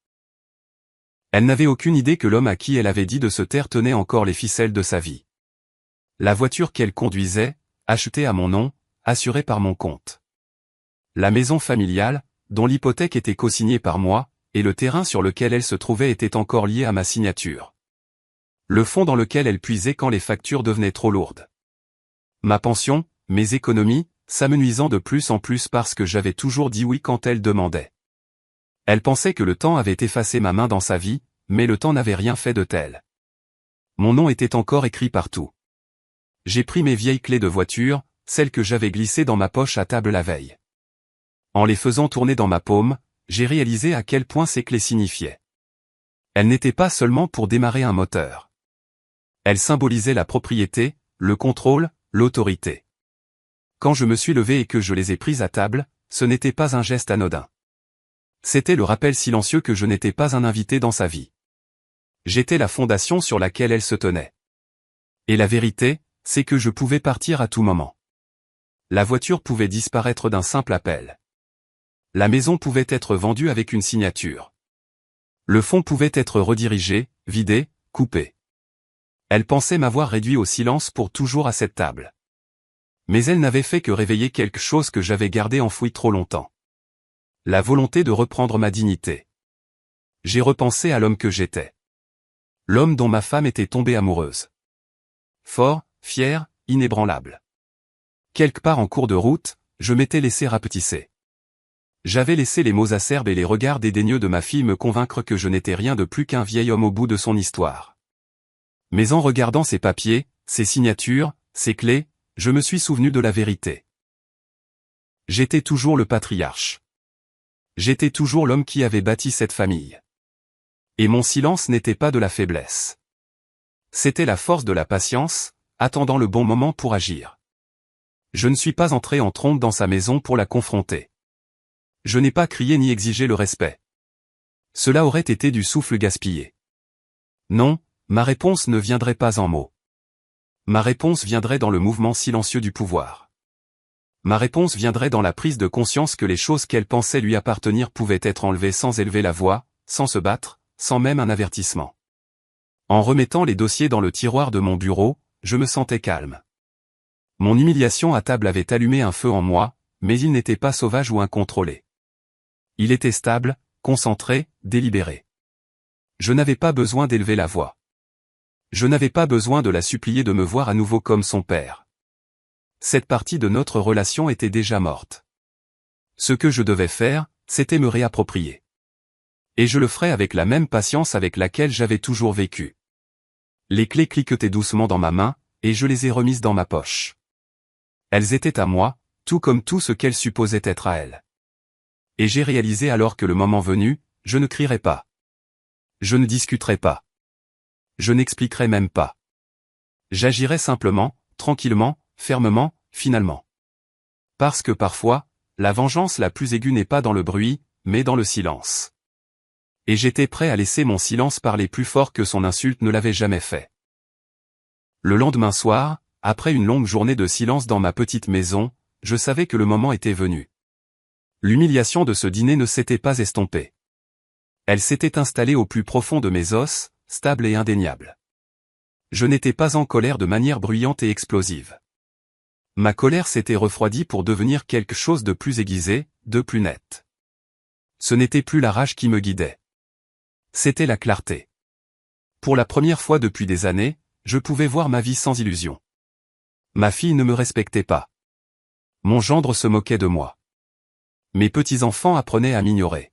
Elle n'avait aucune idée que l'homme à qui elle avait dit de se taire tenait encore les ficelles de sa vie. La voiture qu'elle conduisait, achetée à mon nom, assurée par mon compte. La maison familiale, dont l'hypothèque était co-signée par moi, et le terrain sur lequel elle se trouvait était encore lié à ma signature. Le fonds dans lequel elle puisait quand les factures devenaient trop lourdes. Ma pension, mes économies, s'amenuisant de plus en plus parce que j'avais toujours dit oui quand elle demandait. Elle pensait que le temps avait effacé ma main dans sa vie, mais le temps n'avait rien fait de tel. Mon nom était encore écrit partout. J'ai pris mes vieilles clés de voiture, celles que j'avais glissées dans ma poche à table la veille. En les faisant tourner dans ma paume, j'ai réalisé à quel point ces clés signifiaient. Elles n'étaient pas seulement pour démarrer un moteur. Elles symbolisaient la propriété, le contrôle, l'autorité. Quand je me suis levé et que je les ai prises à table, ce n'était pas un geste anodin. C'était le rappel silencieux que je n'étais pas un invité dans sa vie. J'étais la fondation sur laquelle elle se tenait. Et la vérité, c'est que je pouvais partir à tout moment. La voiture pouvait disparaître d'un simple appel. La maison pouvait être vendue avec une signature. Le fonds pouvait être redirigé, vidé, coupé. Elle pensait m'avoir réduit au silence pour toujours à cette table. Mais elle n'avait fait que réveiller quelque chose que j'avais gardé enfoui trop longtemps. La volonté de reprendre ma dignité. J'ai repensé à l'homme que j'étais. L'homme dont ma femme était tombée amoureuse. Fort, fier, inébranlable. Quelque part en cours de route, je m'étais laissé rapetisser. J'avais laissé les mots acerbes et les regards dédaigneux de ma fille me convaincre que je n'étais rien de plus qu'un vieil homme au bout de son histoire. Mais en regardant ces papiers, ces signatures, ces clés, je me suis souvenu de la vérité. J'étais toujours le patriarche. J'étais toujours l'homme qui avait bâti cette famille. Et mon silence n'était pas de la faiblesse. C'était la force de la patience, attendant le bon moment pour agir. Je ne suis pas entré en trompe dans sa maison pour la confronter. Je n'ai pas crié ni exigé le respect. Cela aurait été du souffle gaspillé. Non, ma réponse ne viendrait pas en mots. Ma réponse viendrait dans le mouvement silencieux du pouvoir. Ma réponse viendrait dans la prise de conscience que les choses qu'elle pensait lui appartenir pouvaient être enlevées sans élever la voix, sans se battre, sans même un avertissement. En remettant les dossiers dans le tiroir de mon bureau, je me sentais calme. Mon humiliation à table avait allumé un feu en moi, mais il n'était pas sauvage ou incontrôlé. Il était stable, concentré, délibéré. Je n'avais pas besoin d'élever la voix. Je n'avais pas besoin de la supplier de me voir à nouveau comme son père. Cette partie de notre relation était déjà morte. Ce que je devais faire, c'était me réapproprier. Et je le ferais avec la même patience avec laquelle j'avais toujours vécu. Les clés cliquetaient doucement dans ma main, et je les ai remises dans ma poche. Elles étaient à moi, tout comme tout ce qu'elles supposaient être à elles. Et j'ai réalisé alors que le moment venu, je ne crierai pas. Je ne discuterai pas. Je n'expliquerai même pas. J'agirai simplement, tranquillement, fermement, finalement. Parce que parfois, la vengeance la plus aiguë n'est pas dans le bruit, mais dans le silence. Et j'étais prêt à laisser mon silence parler plus fort que son insulte ne l'avait jamais fait. Le lendemain soir, après une longue journée de silence dans ma petite maison, je savais que le moment était venu. L'humiliation de ce dîner ne s'était pas estompée. Elle s'était installée au plus profond de mes os, stable et indéniable. Je n'étais pas en colère de manière bruyante et explosive. Ma colère s'était refroidie pour devenir quelque chose de plus aiguisé, de plus net. Ce n'était plus la rage qui me guidait. C'était la clarté. Pour la première fois depuis des années, je pouvais voir ma vie sans illusion. Ma fille ne me respectait pas. Mon gendre se moquait de moi. Mes petits-enfants apprenaient à m'ignorer.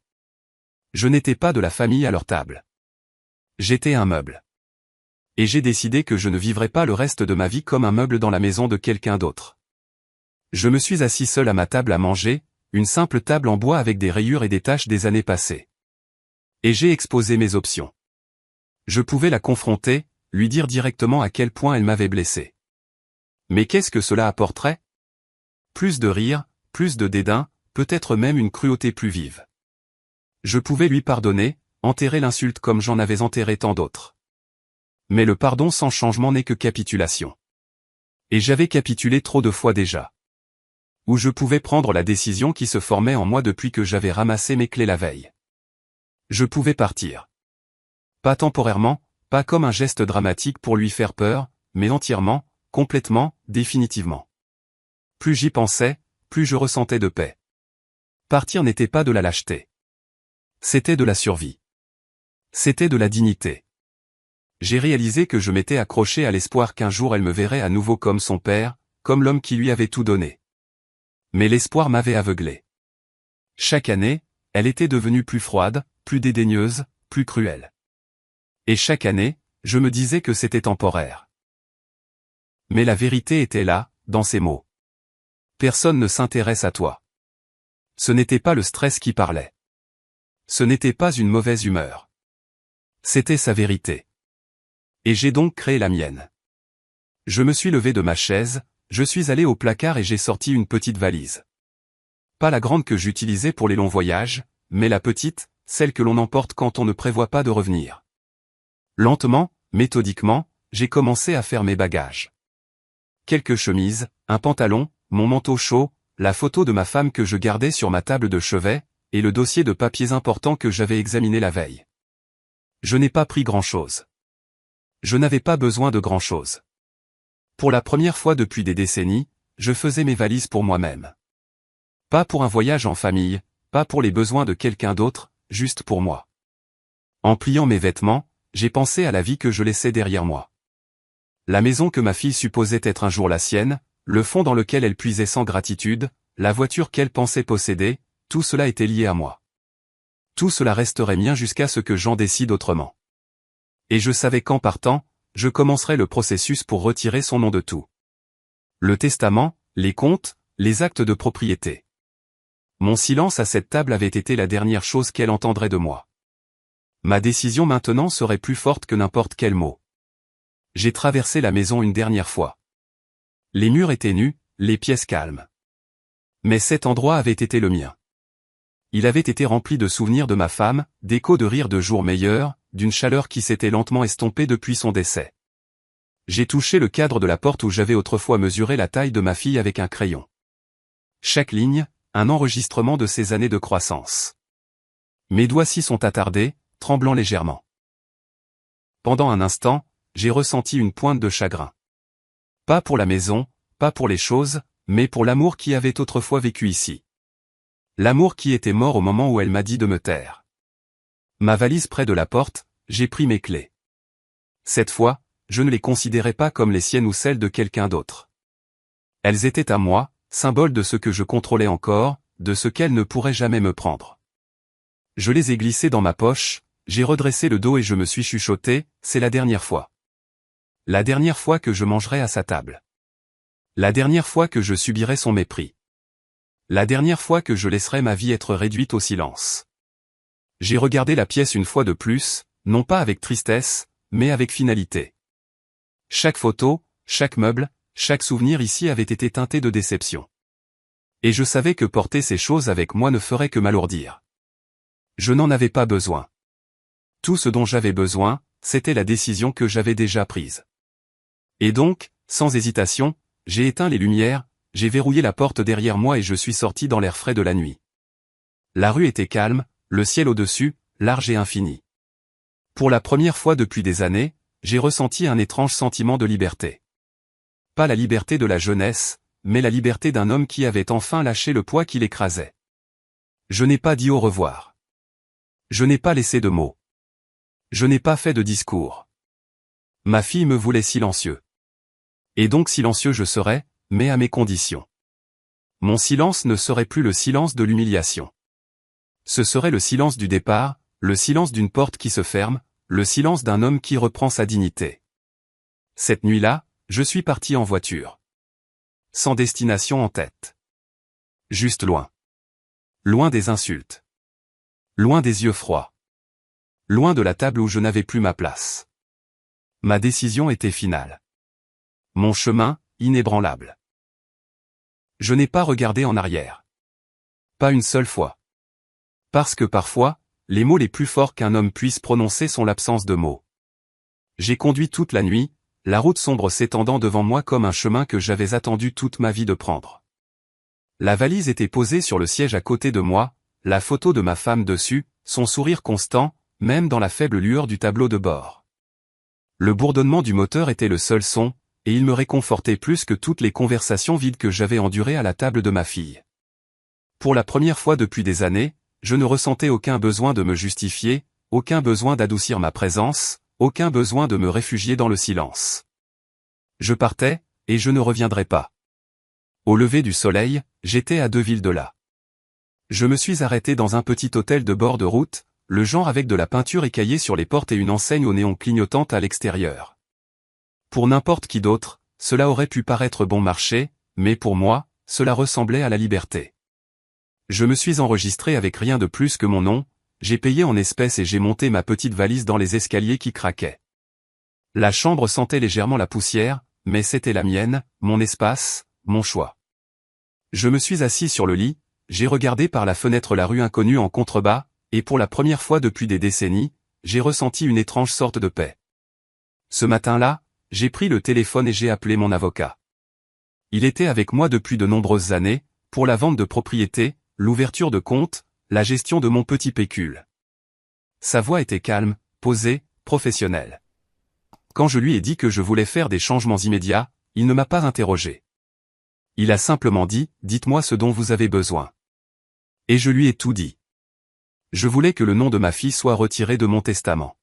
Je n'étais pas de la famille à leur table. J'étais un meuble. Et j'ai décidé que je ne vivrais pas le reste de ma vie comme un meuble dans la maison de quelqu'un d'autre. Je me suis assis seul à ma table à manger, une simple table en bois avec des rayures et des taches des années passées. Et j'ai exposé mes options. Je pouvais la confronter, lui dire directement à quel point elle m'avait blessé. Mais qu'est-ce que cela apporterait? Plus de rire, plus de dédain, peut-être même une cruauté plus vive. Je pouvais lui pardonner, enterrer l'insulte comme j'en avais enterré tant d'autres. Mais le pardon sans changement n'est que capitulation. Et j'avais capitulé trop de fois déjà. Où je pouvais prendre la décision qui se formait en moi depuis que j'avais ramassé mes clés la veille. Je pouvais partir. Pas temporairement, pas comme un geste dramatique pour lui faire peur, mais entièrement, complètement, définitivement. Plus j'y pensais, plus je ressentais de paix. Partir n'était pas de la lâcheté. C'était de la survie. C'était de la dignité. J'ai réalisé que je m'étais accroché à l'espoir qu'un jour elle me verrait à nouveau comme son père, comme l'homme qui lui avait tout donné. Mais l'espoir m'avait aveuglé. Chaque année, elle était devenue plus froide, plus dédaigneuse, plus cruelle. Et chaque année, je me disais que c'était temporaire. Mais la vérité était là, dans ces mots. Personne ne s'intéresse à toi. Ce n'était pas le stress qui parlait. Ce n'était pas une mauvaise humeur. C'était sa vérité. Et j'ai donc créé la mienne. Je me suis levé de ma chaise, je suis allé au placard et j'ai sorti une petite valise. Pas la grande que j'utilisais pour les longs voyages, mais la petite, celle que l'on emporte quand on ne prévoit pas de revenir. Lentement, méthodiquement, j'ai commencé à faire mes bagages. Quelques chemises, un pantalon, mon manteau chaud, la photo de ma femme que je gardais sur ma table de chevet, et le dossier de papiers importants que j'avais examiné la veille. Je n'ai pas pris grand-chose. Je n'avais pas besoin de grand-chose. Pour la première fois depuis des décennies, je faisais mes valises pour moi-même. Pas pour un voyage en famille, pas pour les besoins de quelqu'un d'autre, juste pour moi. En pliant mes vêtements, j'ai pensé à la vie que je laissais derrière moi. La maison que ma fille supposait être un jour la sienne, le fond dans lequel elle puisait sans gratitude, la voiture qu'elle pensait posséder, tout cela était lié à moi. Tout cela resterait mien jusqu'à ce que j'en décide autrement. Et je savais qu'en partant, je commencerais le processus pour retirer son nom de tout. Le testament, les comptes, les actes de propriété. Mon silence à cette table avait été la dernière chose qu'elle entendrait de moi. Ma décision maintenant serait plus forte que n'importe quel mot. J'ai traversé la maison une dernière fois. Les murs étaient nus, les pièces calmes. Mais cet endroit avait été le mien. Il avait été rempli de souvenirs de ma femme, d'échos de rires de jours meilleurs, d'une chaleur qui s'était lentement estompée depuis son décès. J'ai touché le cadre de la porte où j'avais autrefois mesuré la taille de ma fille avec un crayon. Chaque ligne, un enregistrement de ses années de croissance. Mes doigts s'y sont attardés, tremblant légèrement. Pendant un instant, j'ai ressenti une pointe de chagrin. Pas pour la maison, pas pour les choses, mais pour l'amour qui avait autrefois vécu ici. L'amour qui était mort au moment où elle m'a dit de me taire. Ma valise près de la porte, j'ai pris mes clés. Cette fois, je ne les considérais pas comme les siennes ou celles de quelqu'un d'autre. Elles étaient à moi, symbole de ce que je contrôlais encore, de ce qu'elle ne pourrait jamais me prendre. Je les ai glissés dans ma poche, j'ai redressé le dos et je me suis chuchoté, c'est la dernière fois. La dernière fois que je mangerai à sa table. La dernière fois que je subirai son mépris. La dernière fois que je laisserai ma vie être réduite au silence. J'ai regardé la pièce une fois de plus, non pas avec tristesse, mais avec finalité. Chaque photo, chaque meuble, chaque souvenir ici avait été teinté de déception. Et je savais que porter ces choses avec moi ne ferait que m'alourdir. Je n'en avais pas besoin. Tout ce dont j'avais besoin, c'était la décision que j'avais déjà prise. Et donc, sans hésitation, j'ai éteint les lumières, j'ai verrouillé la porte derrière moi et je suis sorti dans l'air frais de la nuit. La rue était calme, le ciel au-dessus, large et infini. Pour la première fois depuis des années, j'ai ressenti un étrange sentiment de liberté. Pas la liberté de la jeunesse, mais la liberté d'un homme qui avait enfin lâché le poids qui l'écrasait. Je n'ai pas dit au revoir. Je n'ai pas laissé de mots. Je n'ai pas fait de discours. Ma fille me voulait silencieux. Et donc silencieux je serais, mais à mes conditions. Mon silence ne serait plus le silence de l'humiliation. Ce serait le silence du départ, le silence d'une porte qui se ferme, le silence d'un homme qui reprend sa dignité. Cette nuit-là, je suis parti en voiture. Sans destination en tête. Juste loin. Loin des insultes. Loin des yeux froids. Loin de la table où je n'avais plus ma place. Ma décision était finale. Mon chemin, inébranlable. Je n'ai pas regardé en arrière. Pas une seule fois. Parce que parfois, les mots les plus forts qu'un homme puisse prononcer sont l'absence de mots. J'ai conduit toute la nuit, la route sombre s'étendant devant moi comme un chemin que j'avais attendu toute ma vie de prendre. La valise était posée sur le siège à côté de moi, la photo de ma femme dessus, son sourire constant, même dans la faible lueur du tableau de bord. Le bourdonnement du moteur était le seul son, et il me réconfortait plus que toutes les conversations vides que j'avais endurées à la table de ma fille. Pour la première fois depuis des années, je ne ressentais aucun besoin de me justifier, aucun besoin d'adoucir ma présence, aucun besoin de me réfugier dans le silence. Je partais, et je ne reviendrai pas. Au lever du soleil, j'étais à 2 villes de là. Je me suis arrêté dans un petit hôtel de bord de route, le genre avec de la peinture écaillée sur les portes et une enseigne au néon clignotante à l'extérieur. Pour n'importe qui d'autre, cela aurait pu paraître bon marché, mais pour moi, cela ressemblait à la liberté. Je me suis enregistré avec rien de plus que mon nom, j'ai payé en espèces et j'ai monté ma petite valise dans les escaliers qui craquaient. La chambre sentait légèrement la poussière, mais c'était la mienne, mon espace, mon choix. Je me suis assis sur le lit, j'ai regardé par la fenêtre la rue inconnue en contrebas, et pour la première fois depuis des décennies, j'ai ressenti une étrange sorte de paix. Ce matin-là, j'ai pris le téléphone et j'ai appelé mon avocat. Il était avec moi depuis de nombreuses années, pour la vente de propriété, l'ouverture de compte, la gestion de mon petit pécule. Sa voix était calme, posée, professionnelle. Quand je lui ai dit que je voulais faire des changements immédiats, il ne m'a pas interrogé. Il a simplement dit, dites-moi ce dont vous avez besoin. Et je lui ai tout dit. Je voulais que le nom de ma fille soit retiré de mon testament.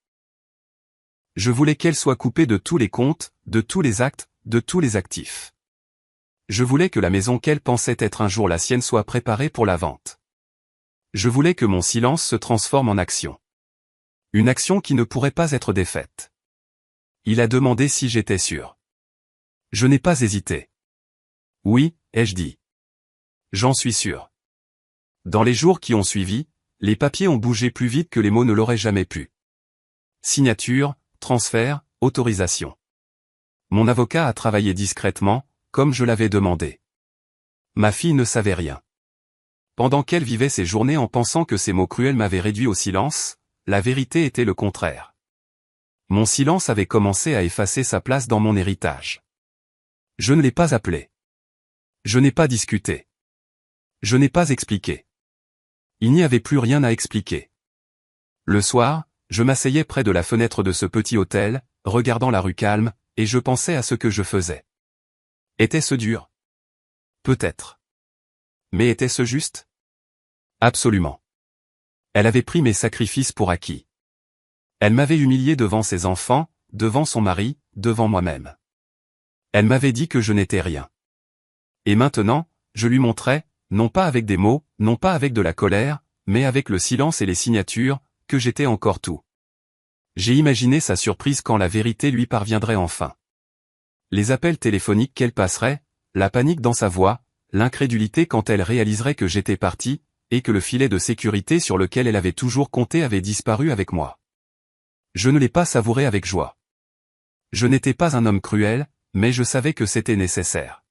Je voulais qu'elle soit coupée de tous les comptes, de tous les actes, de tous les actifs. Je voulais que la maison qu'elle pensait être un jour la sienne soit préparée pour la vente. Je voulais que mon silence se transforme en action. Une action qui ne pourrait pas être défaite. Il a demandé si j'étais sûr. Je n'ai pas hésité. Oui, ai-je dit. J'en suis sûr. Dans les jours qui ont suivi, les papiers ont bougé plus vite que les mots ne l'auraient jamais pu. Signature, transfert, autorisation. Mon avocat a travaillé discrètement, comme je l'avais demandé. Ma fille ne savait rien. Pendant qu'elle vivait ses journées en pensant que ces mots cruels m'avaient réduit au silence, la vérité était le contraire. Mon silence avait commencé à effacer sa place dans mon héritage. Je ne l'ai pas appelé. Je n'ai pas discuté. Je n'ai pas expliqué. Il n'y avait plus rien à expliquer. Le soir, je m'asseyais près de la fenêtre de ce petit hôtel, regardant la rue calme, et je pensais à ce que je faisais. Était-ce dur? Peut-être. Mais était-ce juste? Absolument. Elle avait pris mes sacrifices pour acquis. Elle m'avait humilié devant ses enfants, devant son mari, devant moi-même. Elle m'avait dit que je n'étais rien. Et maintenant, je lui montrais, non pas avec des mots, non pas avec de la colère, mais avec le silence et les signatures, que j'étais encore tout. J'ai imaginé sa surprise quand la vérité lui parviendrait enfin. Les appels téléphoniques qu'elle passerait, la panique dans sa voix, l'incrédulité quand elle réaliserait que j'étais parti, et que le filet de sécurité sur lequel elle avait toujours compté avait disparu avec moi. Je ne l'ai pas savouré avec joie. Je n'étais pas un homme cruel, mais je savais que c'était nécessaire.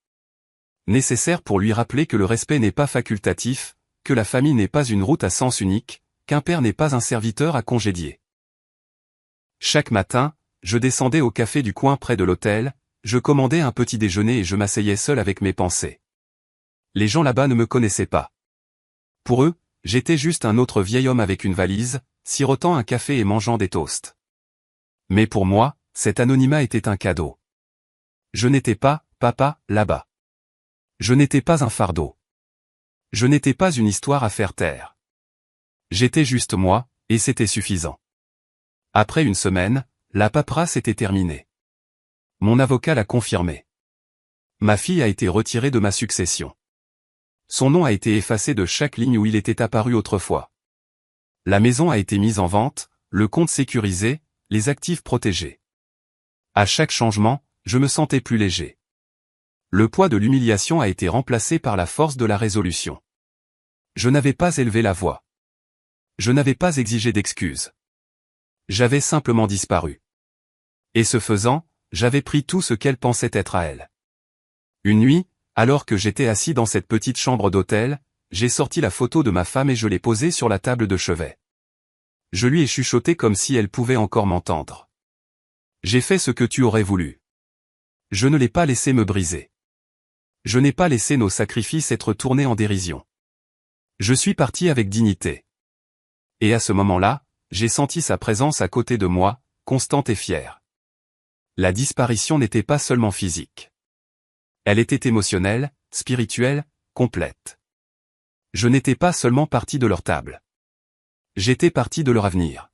Nécessaire pour lui rappeler que le respect n'est pas facultatif, que la famille n'est pas une route à sens unique, qu'un père n'est pas un serviteur à congédier. Chaque matin, je descendais au café du coin près de l'hôtel, je commandais un petit déjeuner et je m'asseyais seul avec mes pensées. Les gens là-bas ne me connaissaient pas. Pour eux, j'étais juste un autre vieil homme avec une valise, sirotant un café et mangeant des toasts. Mais pour moi, cet anonymat était un cadeau. Je n'étais pas, papa, là-bas. Je n'étais pas un fardeau. Je n'étais pas une histoire à faire taire. J'étais juste moi, et c'était suffisant. Après une semaine, la paperasse était terminée. Mon avocat l'a confirmé. Ma fille a été retirée de ma succession. Son nom a été effacé de chaque ligne où il était apparu autrefois. La maison a été mise en vente, le compte sécurisé, les actifs protégés. À chaque changement, je me sentais plus léger. Le poids de l'humiliation a été remplacé par la force de la résolution. Je n'avais pas élevé la voix. Je n'avais pas exigé d'excuses. J'avais simplement disparu. Et ce faisant, j'avais pris tout ce qu'elle pensait être à elle. Une nuit, alors que j'étais assis dans cette petite chambre d'hôtel, j'ai sorti la photo de ma femme et je l'ai posée sur la table de chevet. Je lui ai chuchoté comme si elle pouvait encore m'entendre. J'ai fait ce que tu aurais voulu. Je ne l'ai pas laissé me briser. Je n'ai pas laissé nos sacrifices être tournés en dérision. Je suis parti avec dignité. Et à ce moment-là, j'ai senti sa présence à côté de moi, constante et fière. La disparition n'était pas seulement physique. Elle était émotionnelle, spirituelle, complète. Je n'étais pas seulement parti de leur table. J'étais parti de leur avenir.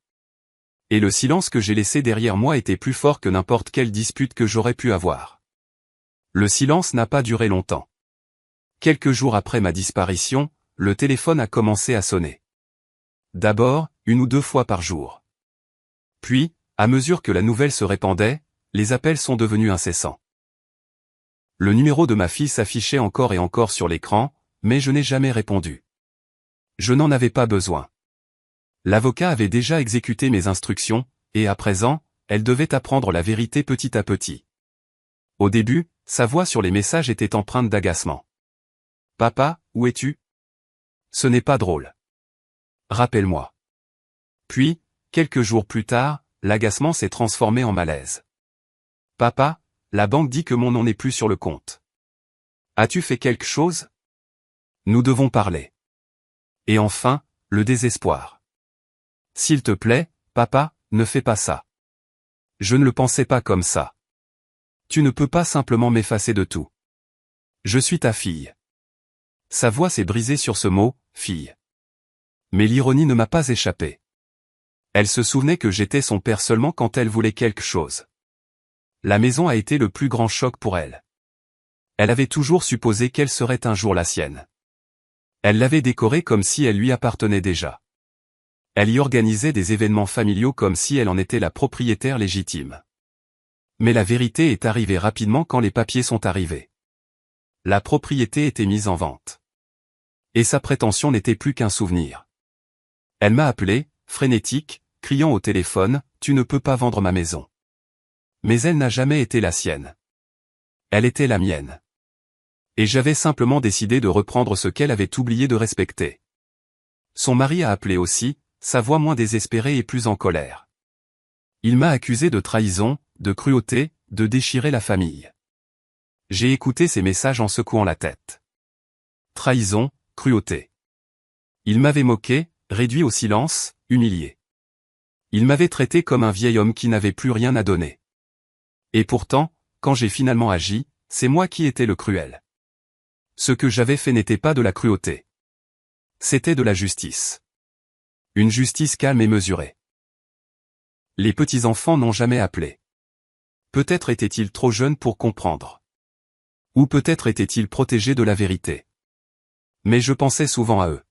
Et le silence que j'ai laissé derrière moi était plus fort que n'importe quelle dispute que j'aurais pu avoir. Le silence n'a pas duré longtemps. Quelques jours après ma disparition, le téléphone a commencé à sonner. D'abord, 1 ou 2 fois par jour. Puis, à mesure que la nouvelle se répandait, les appels sont devenus incessants. Le numéro de ma fille s'affichait encore et encore sur l'écran, mais je n'ai jamais répondu. Je n'en avais pas besoin. L'avocat avait déjà exécuté mes instructions, et à présent, elle devait apprendre la vérité petit à petit. Au début, sa voix sur les messages était empreinte d'agacement. « Papa, où es-tu ? Ce n'est pas drôle. Rappelle-moi. » Puis, quelques jours plus tard, l'agacement s'est transformé en malaise. « Papa, la banque dit que mon nom n'est plus sur le compte. As-tu fait quelque chose ? Nous devons parler. » Et enfin, le désespoir. « S'il te plaît, papa, ne fais pas ça. Je ne le pensais pas comme ça. Tu ne peux pas simplement m'effacer de tout. Je suis ta fille. » Sa voix s'est brisée sur ce mot, fille. Mais l'ironie ne m'a pas échappé. Elle se souvenait que j'étais son père seulement quand elle voulait quelque chose. La maison a été le plus grand choc pour elle. Elle avait toujours supposé qu'elle serait un jour la sienne. Elle l'avait décorée comme si elle lui appartenait déjà. Elle y organisait des événements familiaux comme si elle en était la propriétaire légitime. Mais la vérité est arrivée rapidement quand les papiers sont arrivés. La propriété était mise en vente. Et sa prétention n'était plus qu'un souvenir. Elle m'a appelé, frénétique, criant au téléphone, « Tu ne peux pas vendre ma maison. » Mais elle n'a jamais été la sienne. Elle était la mienne. Et j'avais simplement décidé de reprendre ce qu'elle avait oublié de respecter. Son mari a appelé aussi, sa voix moins désespérée et plus en colère. Il m'a accusé de trahison, de cruauté, de déchirer la famille. J'ai écouté ses messages en secouant la tête. Trahison, cruauté. Il m'avait moqué, réduit au silence, humilié. Il m'avait traité comme un vieil homme qui n'avait plus rien à donner. Et pourtant, quand j'ai finalement agi, c'est moi qui étais le cruel. Ce que j'avais fait n'était pas de la cruauté. C'était de la justice. Une justice calme et mesurée. Les petits-enfants n'ont jamais appelé. Peut-être étaient-ils trop jeunes pour comprendre. Ou peut-être étaient-ils protégés de la vérité. Mais je pensais souvent à eux.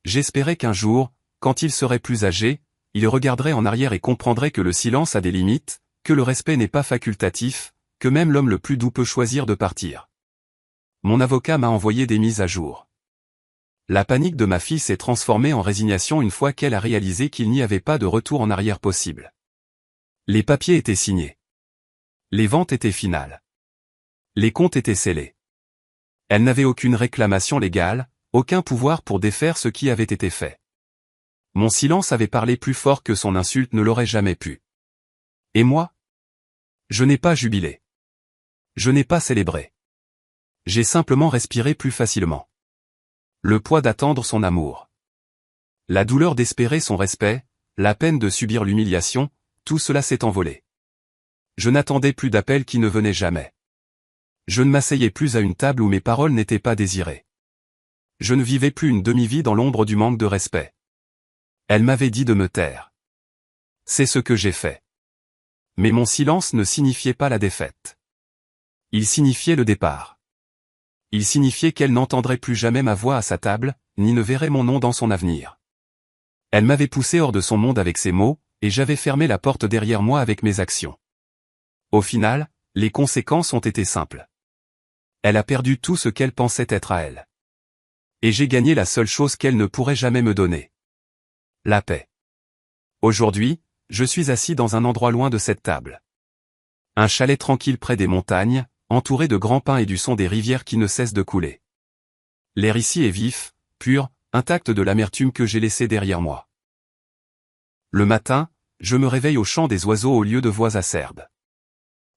J'espérais qu'un jour, quand ils seraient plus âgés, ils regarderaient en arrière et comprendraient que le silence a des limites, que le respect n'est pas facultatif, que même l'homme le plus doux peut choisir de partir. Mon avocat m'a envoyé des mises à jour. La panique de ma fille s'est transformée en résignation une fois qu'elle a réalisé qu'il n'y avait pas de retour en arrière possible. Les papiers étaient signés. Les ventes étaient finales. Les comptes étaient scellés. Elle n'avait aucune réclamation légale, aucun pouvoir pour défaire ce qui avait été fait. Mon silence avait parlé plus fort que son insulte ne l'aurait jamais pu. Et moi? Je n'ai pas jubilé. Je n'ai pas célébré. J'ai simplement respiré plus facilement. Le poids d'attendre son amour. La douleur d'espérer son respect, la peine de subir l'humiliation, tout cela s'est envolé. Je n'attendais plus d'appels qui ne venaient jamais. Je ne m'asseyais plus à une table où mes paroles n'étaient pas désirées. Je ne vivais plus une demi-vie dans l'ombre du manque de respect. Elle m'avait dit de me taire. C'est ce que j'ai fait. Mais mon silence ne signifiait pas la défaite. Il signifiait le départ. Il signifiait qu'elle n'entendrait plus jamais ma voix à sa table, ni ne verrait mon nom dans son avenir. Elle m'avait poussé hors de son monde avec ses mots, et j'avais fermé la porte derrière moi avec mes actions. Au final, les conséquences ont été simples. Elle a perdu tout ce qu'elle pensait être à elle. Et j'ai gagné la seule chose qu'elle ne pourrait jamais me donner. La paix. Aujourd'hui, je suis assis dans un endroit loin de cette table. Un chalet tranquille près des montagnes, entouré de grands pins et du son des rivières qui ne cessent de couler. L'air ici est vif, pur, intact de l'amertume que j'ai laissée derrière moi. Le matin, je me réveille au chant des oiseaux au lieu de voix acerbes.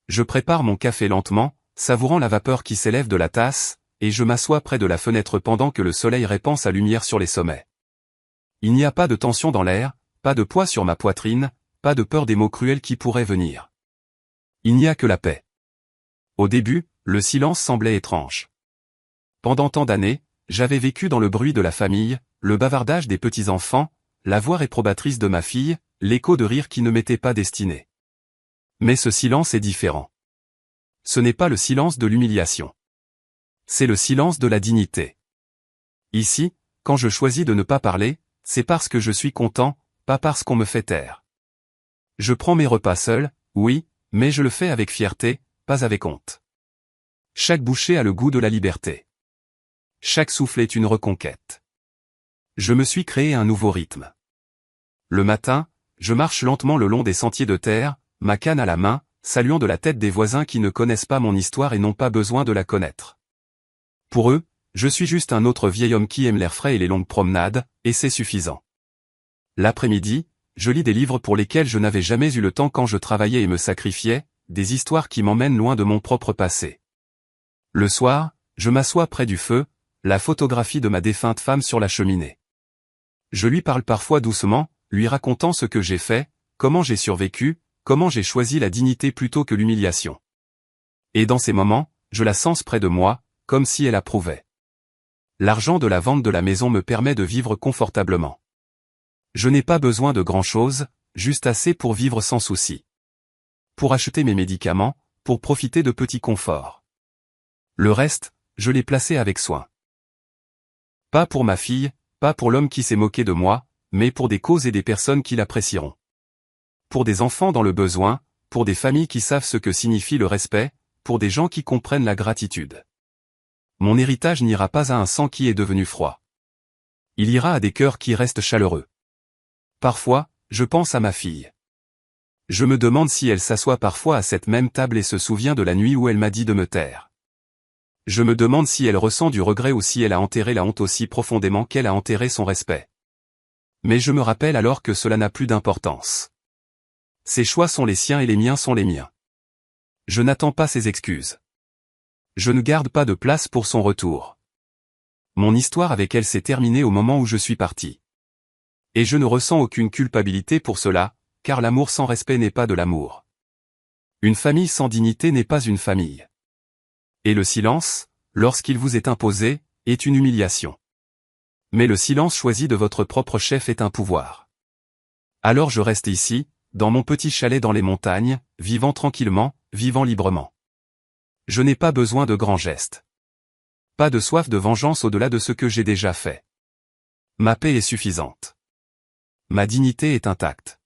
Je prépare mon café lentement, savourant la vapeur qui s'élève de la tasse, et je m'assois près de la fenêtre pendant que le soleil répand sa lumière sur les sommets. Il n'y a pas de tension dans l'air, pas de poids sur ma poitrine, pas de peur des mots cruels qui pourraient venir. Il n'y a que la paix. Au début, le silence semblait étrange. Pendant tant d'années, j'avais vécu dans le bruit de la famille, le bavardage des petits-enfants, la voix réprobatrice de ma fille, l'écho de rire qui ne m'était pas destiné. Mais ce silence est différent. Ce n'est pas le silence de l'humiliation. C'est le silence de la dignité. Ici, quand je choisis de ne pas parler, c'est parce que je suis content, pas parce qu'on me fait taire. Je prends mes repas seul, oui, mais je le fais avec fierté, pas avec honte. Chaque bouchée a le goût de la liberté. Chaque souffle est une reconquête. Je me suis créé un nouveau rythme. Le matin, je marche lentement le long des sentiers de terre, ma canne à la main, saluant de la tête des voisins qui ne connaissent pas mon histoire et n'ont pas besoin de la connaître. Pour eux, je suis juste un autre vieil homme qui aime l'air frais et les longues promenades, et c'est suffisant. L'après-midi, je lis des livres pour lesquels je n'avais jamais eu le temps quand je travaillais et me sacrifiais, des histoires qui m'emmènent loin de mon propre passé. Le soir, je m'assois près du feu, la photographie de ma défunte femme sur la cheminée. Je lui parle parfois doucement, lui racontant ce que j'ai fait, comment j'ai survécu, comment j'ai choisi la dignité plutôt que l'humiliation. Et dans ces moments, je la sens près de moi, comme si elle approuvait. L'argent de la vente de la maison me permet de vivre confortablement. Je n'ai pas besoin de grand-chose, juste assez pour vivre sans souci. Pour acheter mes médicaments, pour profiter de petits conforts. Le reste, je l'ai placé avec soin. Pas pour ma fille, pas pour l'homme qui s'est moqué de moi, mais pour des causes et des personnes qui l'apprécieront. Pour des enfants dans le besoin, pour des familles qui savent ce que signifie le respect, pour des gens qui comprennent la gratitude. Mon héritage n'ira pas à un sang qui est devenu froid. Il ira à des cœurs qui restent chaleureux. Parfois, je pense à ma fille. Je me demande si elle s'assoit parfois à cette même table et se souvient de la nuit où elle m'a dit de me taire. Je me demande si elle ressent du regret ou si elle a enterré la honte aussi profondément qu'elle a enterré son respect. Mais je me rappelle alors que cela n'a plus d'importance. Ses choix sont les siens et les miens sont les miens. Je n'attends pas ses excuses. Je ne garde pas de place pour son retour. Mon histoire avec elle s'est terminée au moment où je suis parti. Et je ne ressens aucune culpabilité pour cela, car l'amour sans respect n'est pas de l'amour. Une famille sans dignité n'est pas une famille. Et le silence, lorsqu'il vous est imposé, est une humiliation. Mais le silence choisi de votre propre chef est un pouvoir. Alors je reste ici, dans mon petit chalet dans les montagnes, vivant tranquillement, vivant librement. Je n'ai pas besoin de grands gestes. Pas de soif de vengeance au-delà de ce que j'ai déjà fait. Ma paix est suffisante. Ma dignité est intacte.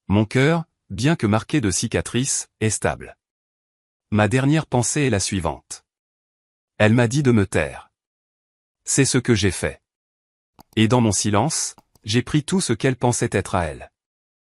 Mon cœur, bien que marqué de cicatrices, est stable. Ma dernière pensée est la suivante. Elle m'a dit de me taire. C'est ce que j'ai fait. Et dans mon silence, j'ai pris tout ce qu'elle pensait être à elle.